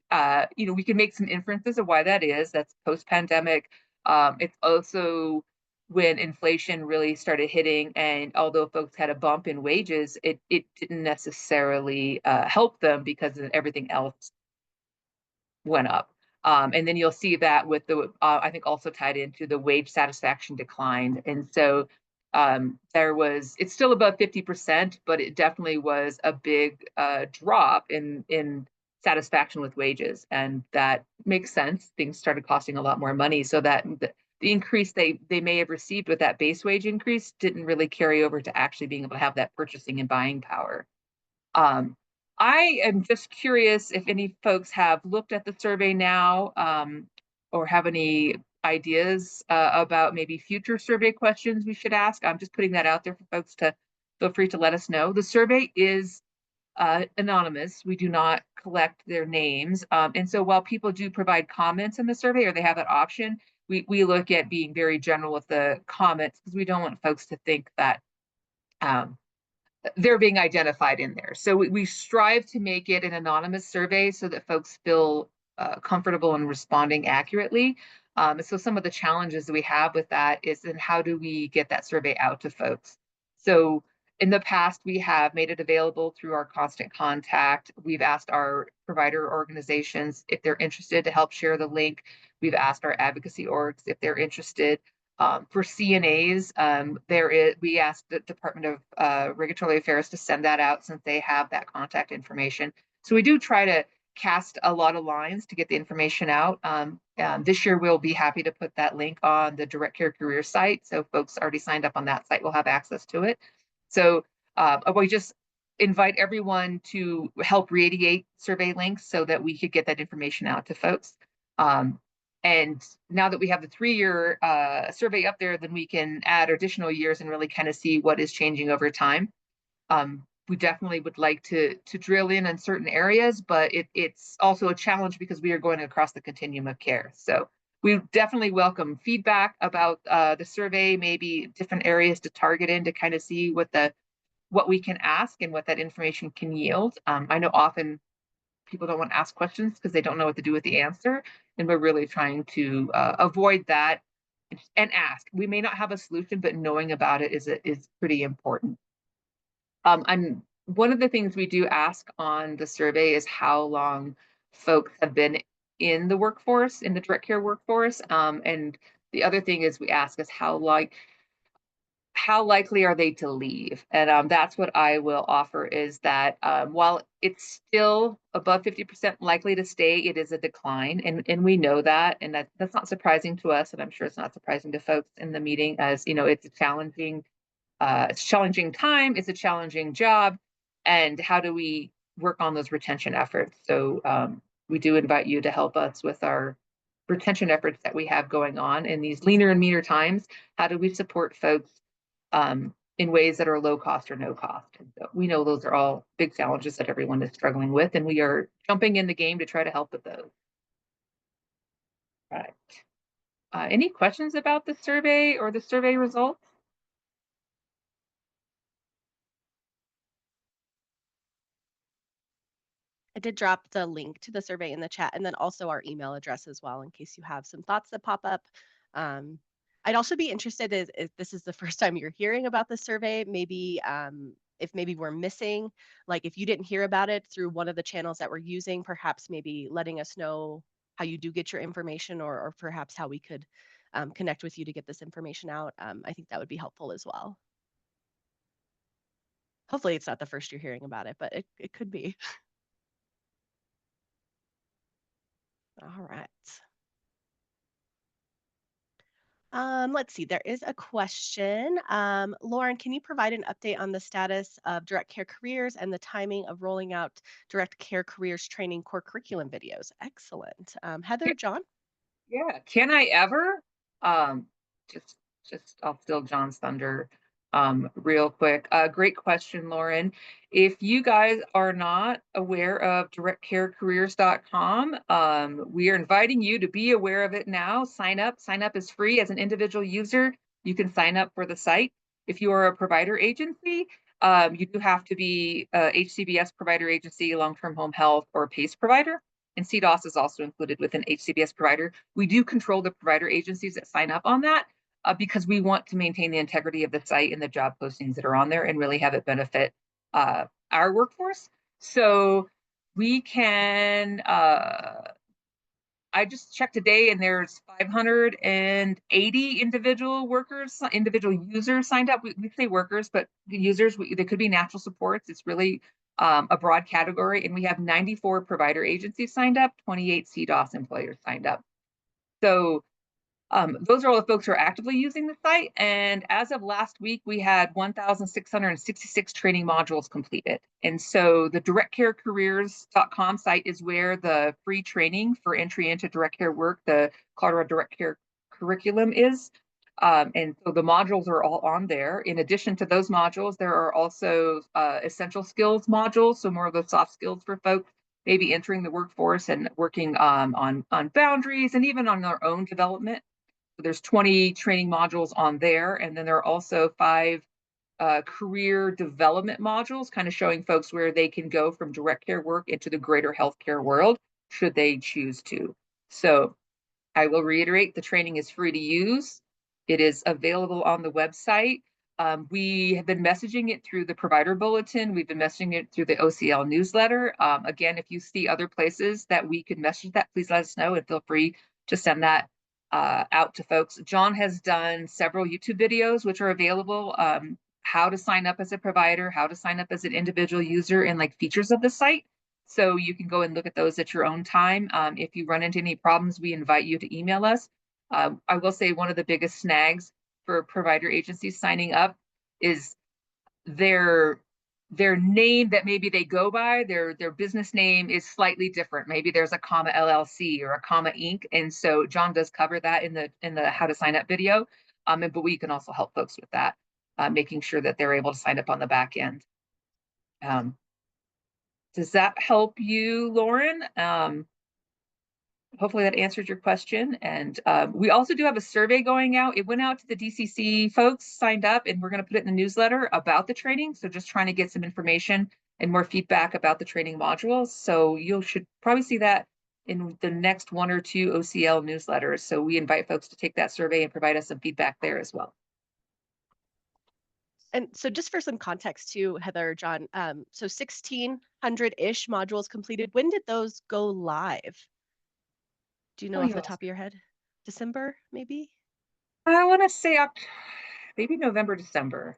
we can make some inferences of why that is. That's post-pandemic. It's also when inflation really started hitting, and although folks had a bump in wages, it didn't necessarily help them because everything else went up. And then you'll see that with the, I think also tied into the wage satisfaction decline. And so it's still above 50%, but it definitely was a big drop in satisfaction with wages. And that makes sense. Things started costing a lot more money. So that the increase they may have received with that base wage increase didn't really carry over to actually being able to have that purchasing and buying power. I am just curious if any folks have looked at the survey now, or have any ideas about maybe future survey questions we should ask. I'm just putting that out there for folks to feel free to let us know. The survey is anonymous. We do not collect their names. And so while people do provide comments in the survey, or they have that option, we look at being very general with the comments because we don't want folks to think that they're being identified in there. So we strive to make it an anonymous survey so that folks feel comfortable in responding accurately. So some of the challenges that we have with that is then how do we get that survey out to folks? So in the past, we have made it available through our constant contact. We've asked our provider organizations if they're interested to help share the link. We've asked our advocacy orgs if they're interested. For CNAs, we asked the Department of Regulatory Affairs to send that out since they have that contact information. So we do try to cast a lot of lines to get the information out. This year, we'll be happy to put that link on the Direct Care Career site. So folks already signed up on that site will have access to it. So we just invite everyone to help radiate survey links so that we could get that information out to folks. And now that we have the 3-year survey up there, then we can add additional years and really kind of see what is changing over time. We definitely would like to drill in certain areas, but it's also a challenge because we are going across the continuum of care. So we definitely welcome feedback about the survey, maybe different areas to target in to kind of see what we can ask and what that information can yield. I know often people don't want to ask questions because they don't know what to do with the answer. And we're really trying to avoid that and ask. We may not have a solution, but knowing about it is pretty important. One of the things we do ask on the survey is how long folks have been in the workforce, in the direct care workforce. And the other thing is we ask is how likely are they to leave? And that's what I will offer is that while it's still above 50% likely to stay, it is a decline. And we know that. And that's not surprising to us. And I'm sure it's not surprising to folks in the meeting as, it's a challenging time. It's a challenging job. And how do we work on those retention efforts? So we do invite you to help us with our retention efforts that we have going on in these leaner and meaner times. How do we support folks in ways that are low cost or no cost? And so we know those are all big challenges that everyone is struggling with, and we are jumping in the game to try to help with those. All right. Any questions about the survey or the survey results? I did drop the link to the survey in the chat and then also our email address as well in case you have some thoughts that pop up. I'd also be interested if this is the first time you're hearing about the survey, maybe if maybe we're missing, like if you didn't hear about it through one of the channels that we're using, perhaps maybe letting us know how you do get your information or perhaps how we could connect with you to get this information out. I think that would be helpful as well. Hopefully it's not the first you're hearing about it, but it could be. All right. Let's see, there is a question. Lauren, can you provide an update on the status of direct care careers and the timing of rolling out direct care careers training core curriculum videos? Excellent. Heather, John? Yeah, can I ever? Just I'll steal John's thunder real quick. Great question, Lauren. If you guys are not aware of directcarecareers.com, we are inviting you to be aware of it now. Sign up. Sign up is free as an individual user. You can sign up for the site. If you are a provider agency, you do have to be a HCBS provider agency, long-term home health, or a PACE provider. And CDOS is also included with an HCBS provider. We do control the provider agencies that sign up on that because we want to maintain the integrity of the site and the job postings that are on there and really have it benefit our workforce. So we can, I just checked today, and there's 580 individual users signed up. We say workers, but the users, they could be natural supports. It's really a broad category, and we have 94 provider agencies signed up, 28 CDOS employers signed up. So those are all the folks who are actively using the site. And as of last week, we had 1,666 training modules completed. And so the directcarecareers.com site is where the free training for entry into direct care work, the Colorado Direct Care curriculum is. And so the modules are all on there. In addition to those modules, there are also essential skills modules, so more of the soft skills for folks maybe entering the workforce and working on boundaries and even on their own development. So there's 20 training modules on there, and then there are also 5 career development modules, kind of showing folks where they can go from direct care work into the greater healthcare world, should they choose to. So I will reiterate, the training is free to use. It is available on the website. We have been messaging it through the provider bulletin. We've been messaging it through the OCL newsletter. Again, if you see other places that we could message that, please let us know, and feel free to send that out to folks. John has done several YouTube videos, which are available, how to sign up as a provider, how to sign up as an individual user, and like features of the site. So you can go and look at those at your own time. If you run into any problems, we invite you to email us. I will say one of the biggest snags for provider agencies signing up is their name that maybe they go by, their business name is slightly different. Maybe there's a comma LLC or a comma Inc. And so John does cover that in the how to sign up video. But we can also help folks with that, making sure that they're able to sign up on the back end. Does that help you, Lauren? Hopefully that answered your question. And we also do have a survey going out. It went out to the DCC folks, signed up, and we're going to put it in the newsletter about the training. So just trying to get some information and more feedback about the training modules. So you should probably see that in the next 1 or 2 OCL newsletters. So we invite folks to take that survey and provide us some feedback there as well. And so just for some context too, Heather, John, so 1,600-ish modules completed. When did those go live? Do you know off the top of your head? December, maybe? I want to say maybe November, December.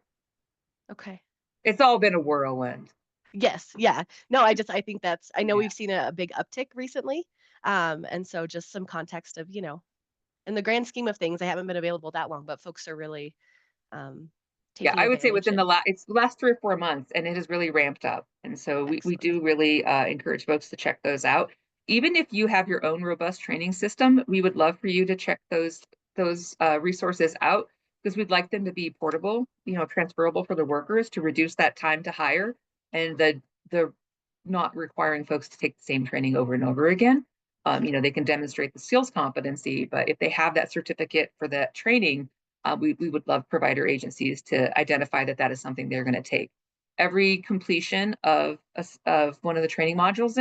Okay. It's all been a whirlwind. Yes, yeah. No, I think that's, I know we've seen a big uptick recently. And so just some context of, in the grand scheme of things, they haven't been available that long, but folks are really taking I would say within advantage. it's the last 3 or 4 months, and it has really ramped up. And so we do really encourage folks to check those out. Even if you have your own robust training system, we would love for you to check those resources out, because we'd like them to be portable, transferable for the workers, to reduce that time to hire and the not requiring folks to take the same training over and over again. They can demonstrate the skills competency, but if they have that certificate for that training, we would love provider agencies to identify that is something they're going to take. Every completion of one of the training modules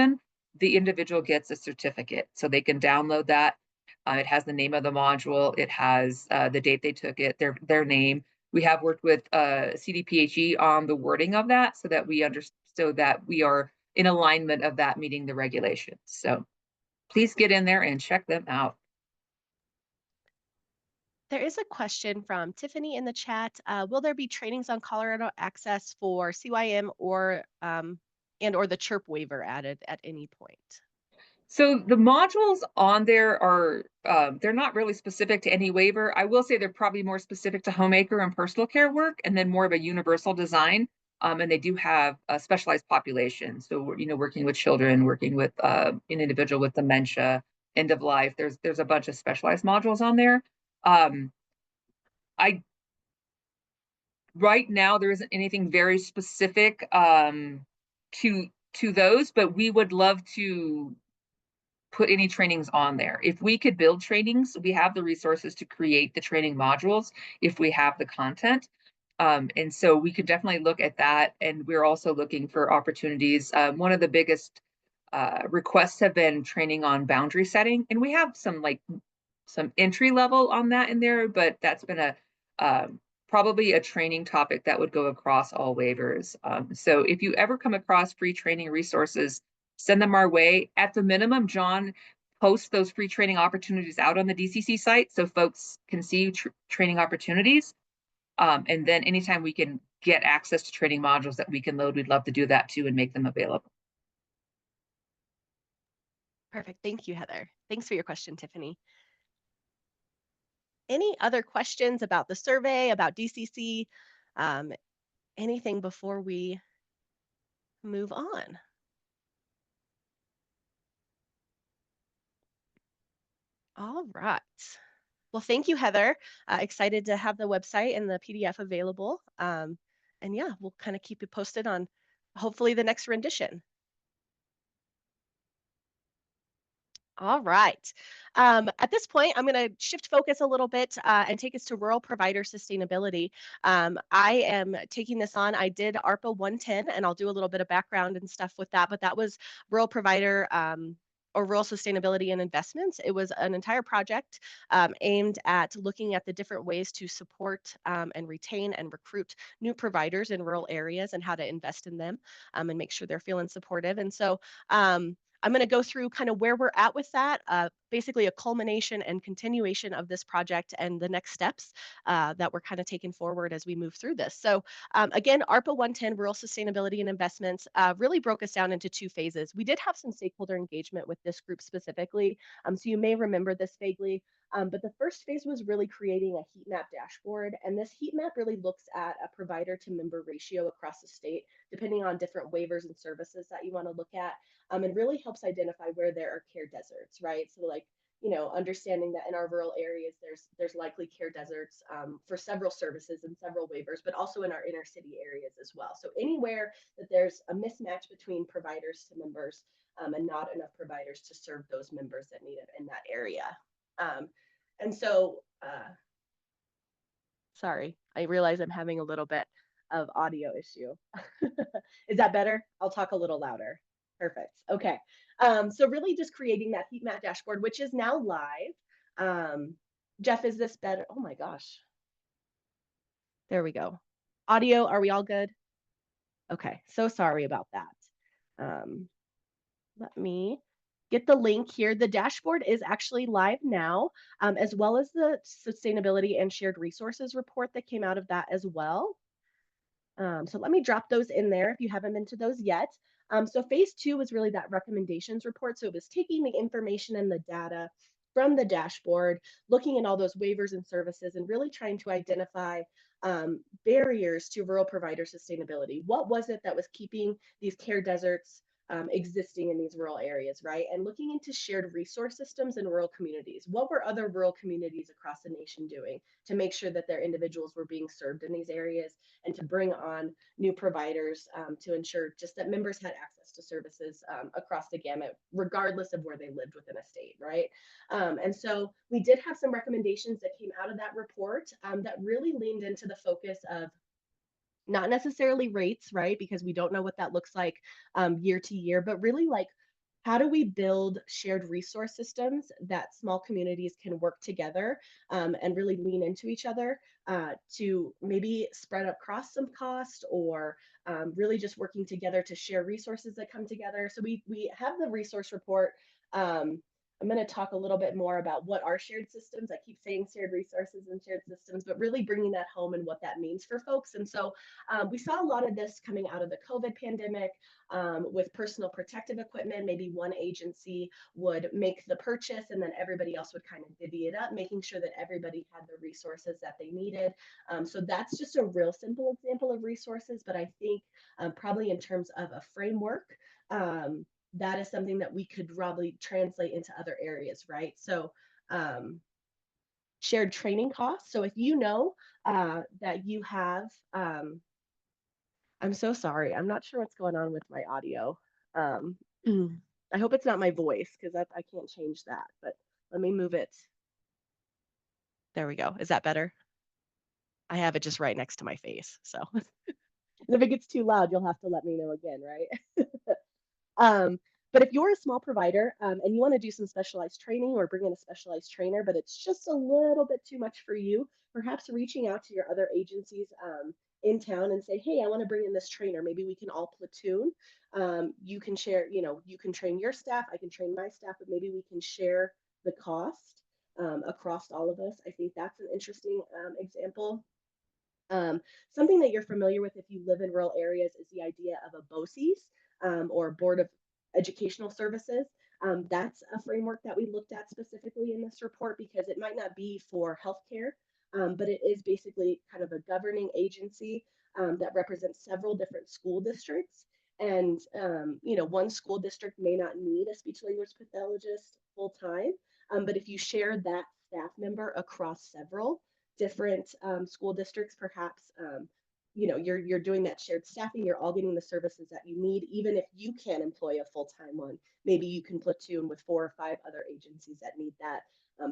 the individual gets a certificate, so they can download that. It has the name of the module, it has the date they took it, their name. We have worked with CDPHE on the wording of that, so that we are in alignment of that meeting the regulations. So please get in there and check them out. There is a question from Tiffany in the chat. Will there be trainings on Colorado Access for CYM or the CHIRP waiver added at any point? So the modules on there are, they're not really specific to any waiver. I will say they're probably more specific to homemaker and personal care work, and then more of a universal design. And they do have a specialized population. So, working with children, working with an individual with dementia, end of life, there's a bunch of specialized modules on there. Right now, there isn't anything very specific to those, but we would love to put any trainings on there. If we could build trainings, we have the resources to create the training modules if we have the content. And so we could definitely look at that. And we're also looking for opportunities. One of the biggest requests have been training on boundary setting. And we have some entry level on that in there, but that's been probably a training topic that would go across all waivers. So if you ever come across free training resources, send them our way. At the minimum, John post those free training opportunities out on the DCC site so folks can see training opportunities. And then anytime we can get access to training modules that we can load, we'd love to do that too and make them available. Perfect. Thank you, Heather. Thanks for your question, Tiffany. Any other questions about the survey, about DCC, anything before we move on? All right. Well, thank you, Heather. Excited to have the website and the PDF available. And yeah, we'll kind of keep you posted on hopefully the next rendition. All right. At this point, I'm going to shift focus a little bit and take us to rural provider sustainability. I am taking this on. I did ARPA 110, and I'll do a little bit of background and stuff with that, but that was rural provider or rural sustainability and investments. It was an entire project aimed at looking at the different ways to support and retain and recruit new providers in rural areas and how to invest in them and make sure they're feeling supportive. And so I'm going to go through kind of where we're at with that, basically a culmination and continuation of this project and the next steps that we're kind of taking forward as we move through this. So again, ARPA 110, Rural Sustainability and Investments, really broke us down into two phases. We did have some stakeholder engagement with this group specifically, so you may remember this vaguely. But the first phase was really creating a heat map dashboard. And this heat map really looks at a provider to member ratio across the state, depending on different waivers and services that you want to look at. And really helps identify where there are care deserts, right? So like, you know, understanding that in our rural areas, there's likely care deserts for several services and several waivers, but also in our inner city areas as well. So anywhere that there's a mismatch between providers to members and not enough providers to serve those members that need it in that area. And so, sorry, I realize I'm having a little bit of audio issue. Is that better? I'll talk a little louder. Perfect. Okay. So really just creating that heat map dashboard, which is now live. Jeff, is this better? Oh my gosh. There we go. Audio, are we all good? Okay, so sorry about that. Let me get the link here. The dashboard is actually live now, as well as the sustainability and shared resources report that came out of that as well. So let me drop those in there if you haven't been to those yet. So phase 2 was really that recommendations report. So it was taking the information and the data from the dashboard, looking at all those waivers and services, and really trying to identify barriers to rural provider sustainability. What was it that was keeping these care deserts existing in these rural areas, right? And looking into shared resource systems in rural communities. What were other rural communities across the nation doing to make sure that their individuals were being served in these areas and to bring on new providers to ensure just that members had access to services across the gamut, regardless of where they lived within a state, right? And so we did have some recommendations that came out of that report that really leaned into the focus of not necessarily rates, right? Because we don't know what that looks like year to year, but really like, how do we build shared resource systems that small communities can work together and really lean into each other to maybe spread across some cost or really just working together to share resources that come together. So we have the resource report. I'm going to talk a little bit more about what are shared systems. I keep saying shared resources and shared systems, but really bringing that home and what that means for folks. And so we saw a lot of this coming out of the COVID pandemic with personal protective equipment. Maybe one agency would make the purchase and then everybody else would kind of divvy it up, making sure that everybody had the resources that they needed. So that's just a real simple example of resources, but I think probably in terms of a framework, that is something that we could probably translate into other areas, right? So shared training costs. So if you know that you have, I'm so sorry. I'm not sure what's going on with my audio. I hope it's not my voice because I can't change that, but let me move it. There we go. Is that better? I have it just right next to my face. So if it gets too loud, you'll have to let me know again, right? But if you're a small provider and you want to do some specialized training or bring in a specialized trainer, but it's just a little bit too much for you, perhaps reaching out to your other agencies in town and say, hey, I want to bring in this trainer. Maybe we can all platoon. You can share, you can train your staff, I can train my staff, but maybe we can share the cost across all of us. I think that's an interesting example. Something that you're familiar with if you live in rural areas is the idea of a BOCES or Board of Educational Services. That's a framework that we looked at specifically in this report because it might not be for healthcare, but it is basically kind of a governing agency that represents several different school districts. And, one school district may not need a speech language pathologist full time, but if you share that staff member across several different school districts, perhaps, you're doing that shared staffing, you're all getting the services that you need. Even if you can't employ a full-time one, maybe you can platoon with 4 or 5 other agencies that need that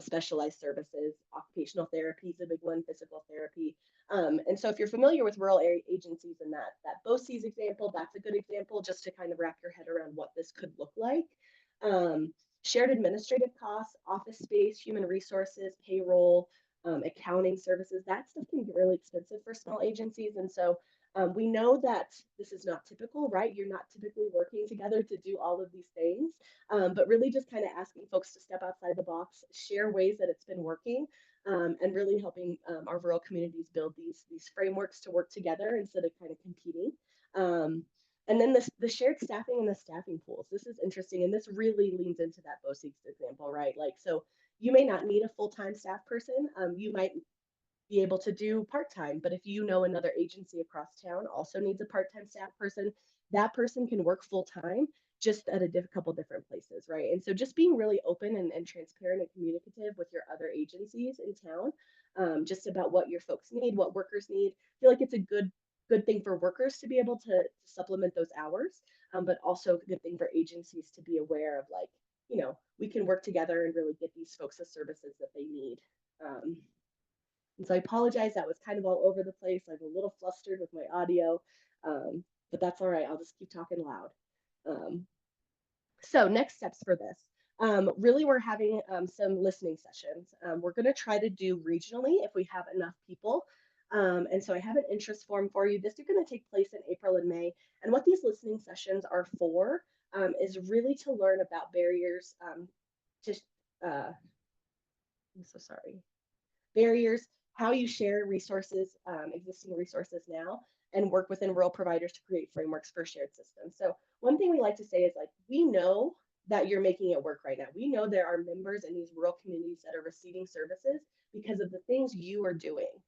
specialized services. Occupational therapy is a big one, physical therapy. And so if you're familiar with rural area agencies and that BOCES example, that's a good example just to kind of wrap your head around what this could look like. Shared administrative costs, office space, human resources, payroll, accounting services, that stuff can get really expensive for small agencies. And so we know that this is not typical, right? You're not typically working together to do all of these things, but really just kind of asking folks to step outside the box, share ways that it's been working, and really helping our rural communities build these frameworks to work together instead of kind of competing. And then the shared staffing and the staffing pools. This is interesting, and this really leans into that BOCES example, right? Like, so you may not need a full-time staff person. You might be able to do part-time, but if you know another agency across town also needs a part-time staff person, that person can work full-time just at a couple different places, right? And so just being really open and transparent and communicative with your other agencies in town, just about what your folks need, what workers need. I feel like it's a good thing for workers to be able to supplement those hours, but also a good thing for agencies to be aware of, like, we can work together and really get these folks the services that they need. And so I apologize, that was kind of all over the place. I'm a little flustered with my audio, but that's all right. I'll just keep talking loud. So next steps for this. Really, we're having some listening sessions. We're going to try to do regionally if we have enough people. And so I have an interest form for you. This is going to take place in April and May. And what these listening sessions are for is really to learn about barriers I'm so sorry. Barriers, how you share resources, existing resources now, and work within rural providers to create frameworks for shared systems. So one thing we like to say is, like, we know that you're making it work right now. We know there are members in these rural communities that are receiving services because of the things you are doing.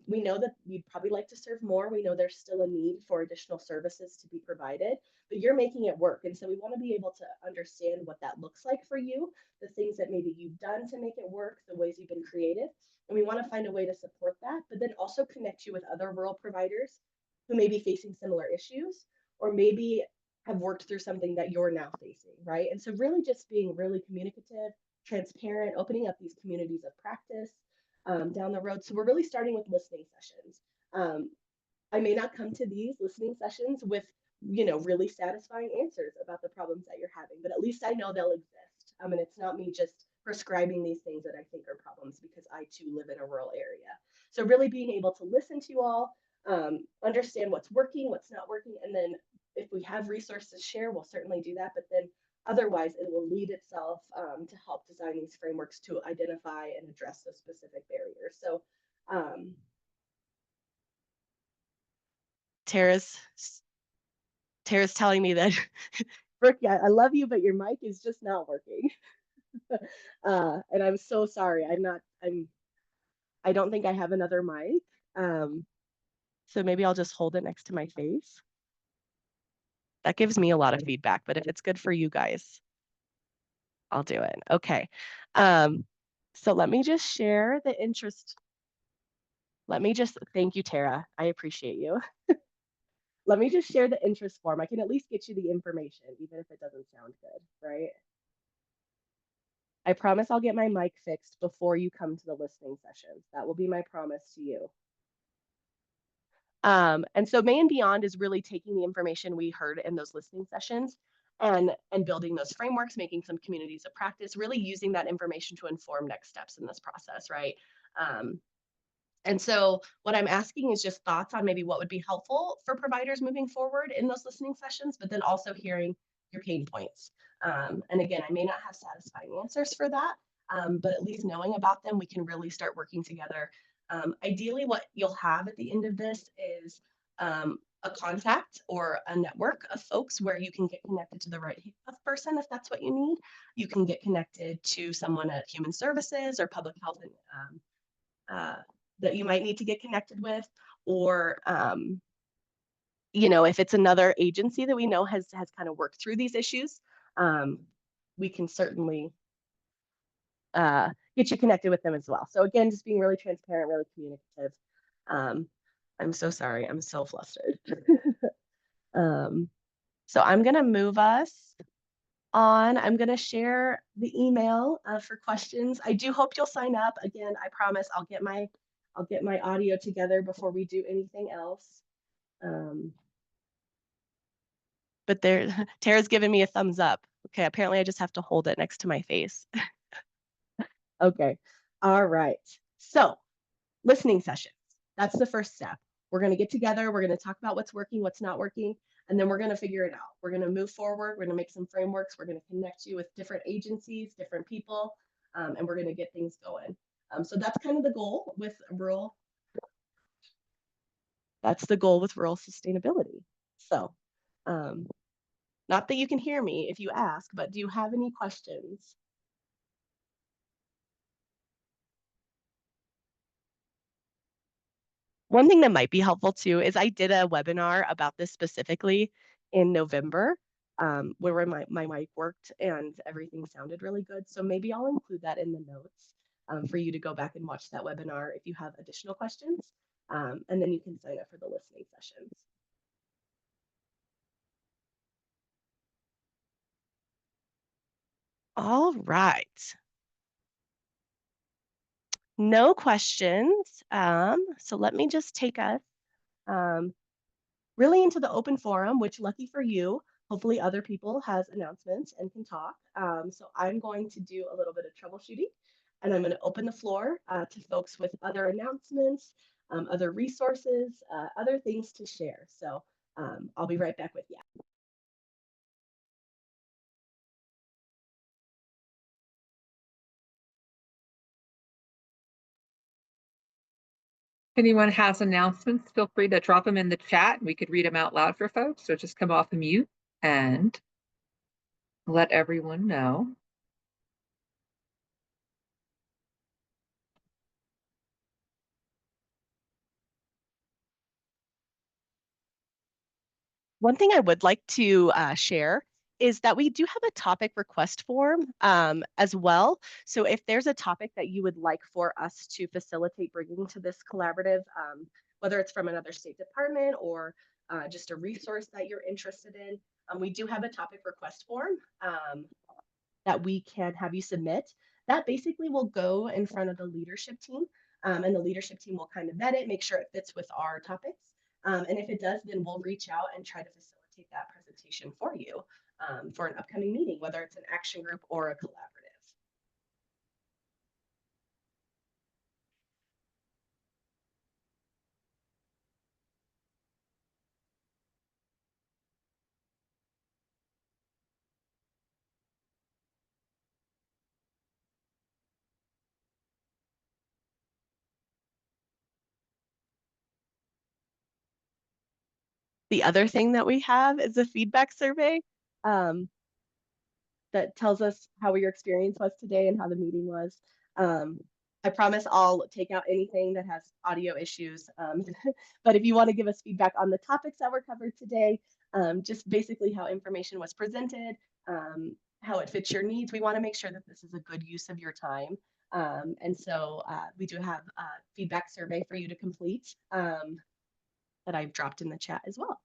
We know that you'd probably like to serve more. We know there's still a need for additional services to be provided, but you're making it work. And so we want to be able to understand what that looks like for you, the things that maybe you've done to make it work, the ways you've been creative. And we want to find a way to support that, but then also connect you with other rural providers who may be facing similar issues, or maybe have worked through something that you're now facing, right? And so really just being really communicative, transparent, opening up these communities of practice down the road. So we're really starting with listening sessions. I may not come to these listening sessions with, really satisfying answers about the problems that you're having, but at least I know they'll exist. And it's not me just prescribing these things that I think are problems, because I too live in a rural area. So really being able to listen to you all, understand what's working, what's not working, and then if we have resources to share, we'll certainly do that. But then otherwise, it will lead itself to help design these frameworks to identify and address those specific barriers. So Tara's telling me that, Brooke, yeah, I love you, but your mic is just not working. And I'm so sorry. I don't think I have another mic. So maybe I'll just hold it next to my face. That gives me a lot of feedback, but if it's good for you guys, I'll do it. Okay. So let me just share the interest. Thank you, Tara. I appreciate you. Let me just share the interest form. I can at least get you the information, even if it doesn't sound good, right? I promise I'll get my mic fixed before you come to the listening sessions. That will be my promise to you. And so May and Beyond is really taking the information we heard in those listening sessions and building those frameworks, making some communities of practice, really using that information to inform next steps in this process, right? And so what I'm asking is just thoughts on maybe what would be helpful for providers moving forward in those listening sessions, but then also hearing your pain points. And again, I may not have satisfying answers for that, but at least knowing about them, we can really start working together. Ideally, what you'll have at the end of this is a contact or a network of folks where you can get connected to the right person if that's what you need. You can get connected to someone at Human Services or Public Health that you might need to get connected with, or if it's another agency that we know has kind of worked through these issues, we can certainly get you connected with them as well. So again, just being really transparent, really communicative. I'm so sorry, I'm so flustered. So I'm gonna move us on. I'm gonna share the email for questions. I do hope you'll sign up. Again, I promise I'll get my audio together before we do anything else. But Tara's giving me a thumbs up. Okay, apparently I just have to hold it next to my face. Okay, all right. So listening sessions, that's the first step. We're gonna get together, we're gonna talk about what's working, what's not working, and then we're gonna figure it out. We're gonna move forward, we're gonna make some frameworks, we're gonna connect you with different agencies, different people, and we're gonna get things going. So that's kind of the goal with rural. That's the goal with rural sustainability. So, not that you can hear me if you ask, but do you have any questions? One thing that might be helpful too is I did a webinar about this specifically in November, where my mic worked and everything sounded really good. So maybe I'll include that in the notes for you to go back and watch that webinar if you have additional questions. And then you can sign up for the listening sessions. All right. No questions. So let me just take us really into the open forum, which lucky for you, hopefully other people has announcements and can talk. So I'm going to do a little bit of troubleshooting and I'm going to open the floor to folks with other announcements, other resources, other things to share. So I'll be right back with you. If anyone has announcements, feel free to drop them in the chat. We could read them out loud for folks, or just come off the mute and let everyone know. One thing I would like to share is that we do have a topic request form as well. So if there's a topic that you would like for us to facilitate bringing to this collaborative, whether it's from another state department or just a resource that you're interested in, we do have a topic request form that we can have you submit. That basically will go in front of the leadership team, and the leadership team will kind of vet it, make sure it fits with our topics. And if it does, then we'll reach out and try to facilitate that presentation for you for an upcoming meeting, whether it's an action group or a collaborative. The other thing that we have is a feedback survey that tells us how your experience was today and how the meeting was. I promise I'll take out anything that has audio issues. But if you want to give us feedback on the topics that were covered today, just basically how information was presented, how it fits your needs, we want to make sure that this is a good use of your time. And so we do have a feedback survey for you to complete that I've dropped in the chat as well.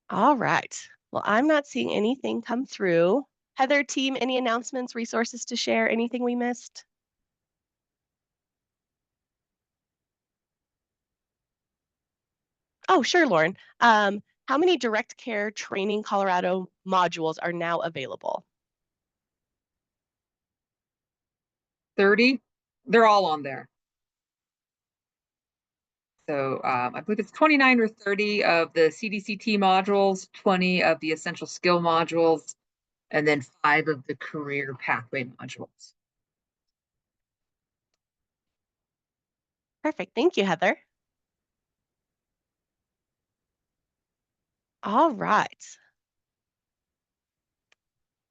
All right. Well, I'm not seeing anything come through. Heather, team, any announcements, resources to share, anything we missed? Oh, sure, Lauren. How many direct care training Colorado modules are now available? 30. They're all on there. So I believe it's 29 or 30 of the CDCT modules, 20 of the essential skill modules, and then 5 of the career pathway modules. Perfect. Thank you, Heather. All right.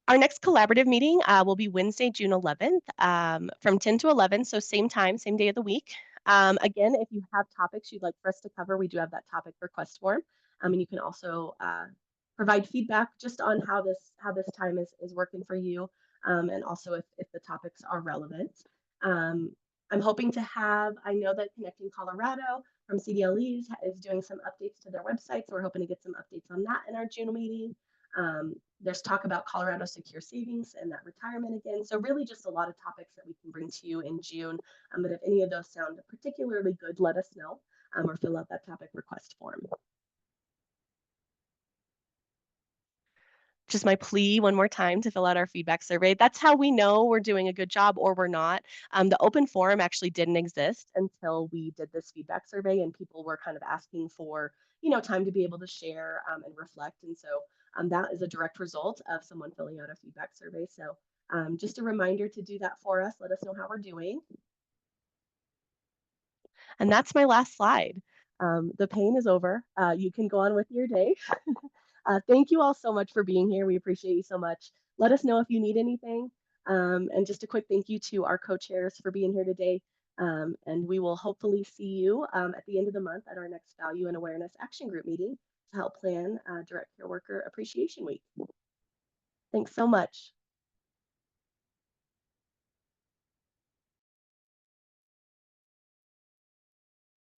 Our next collaborative meeting will be Wednesday, June 11th from 10 to 11, so same time, same day of the week. Again, if you have topics you'd like for us to cover, we do have that topic request form. And you can also provide feedback just on how this time is working for you, and also if the topics are relevant. I'm hoping to have, I know that Connecting Colorado from CDLEs is doing some updates to their website, so we're hoping to get some updates on that in our June meeting. There's talk about Colorado Secure Savings and that retirement again. So really just a lot of topics that we can bring to you in June. But if any of those sound particularly good, let us know or fill out that topic request form. Just my plea one more time to fill out our feedback survey. That's how we know we're doing a good job or we're not. The open forum actually didn't exist until we did this feedback survey, and people were kind of asking for, time to be able to share and reflect. And so that is a direct result of someone filling out a feedback survey. So just a reminder to do that for us. Let us know how we're doing. And that's my last slide. The pain is over. You can go on with your day. Thank you all so much for being here. We appreciate you so much. Let us know if you need anything. And just a quick thank you to our co-chairs for being here today. And we will hopefully see you at the end of the month at our next Value and Awareness Action Group meeting to help plan Direct Care Worker Appreciation Week. Thanks so much.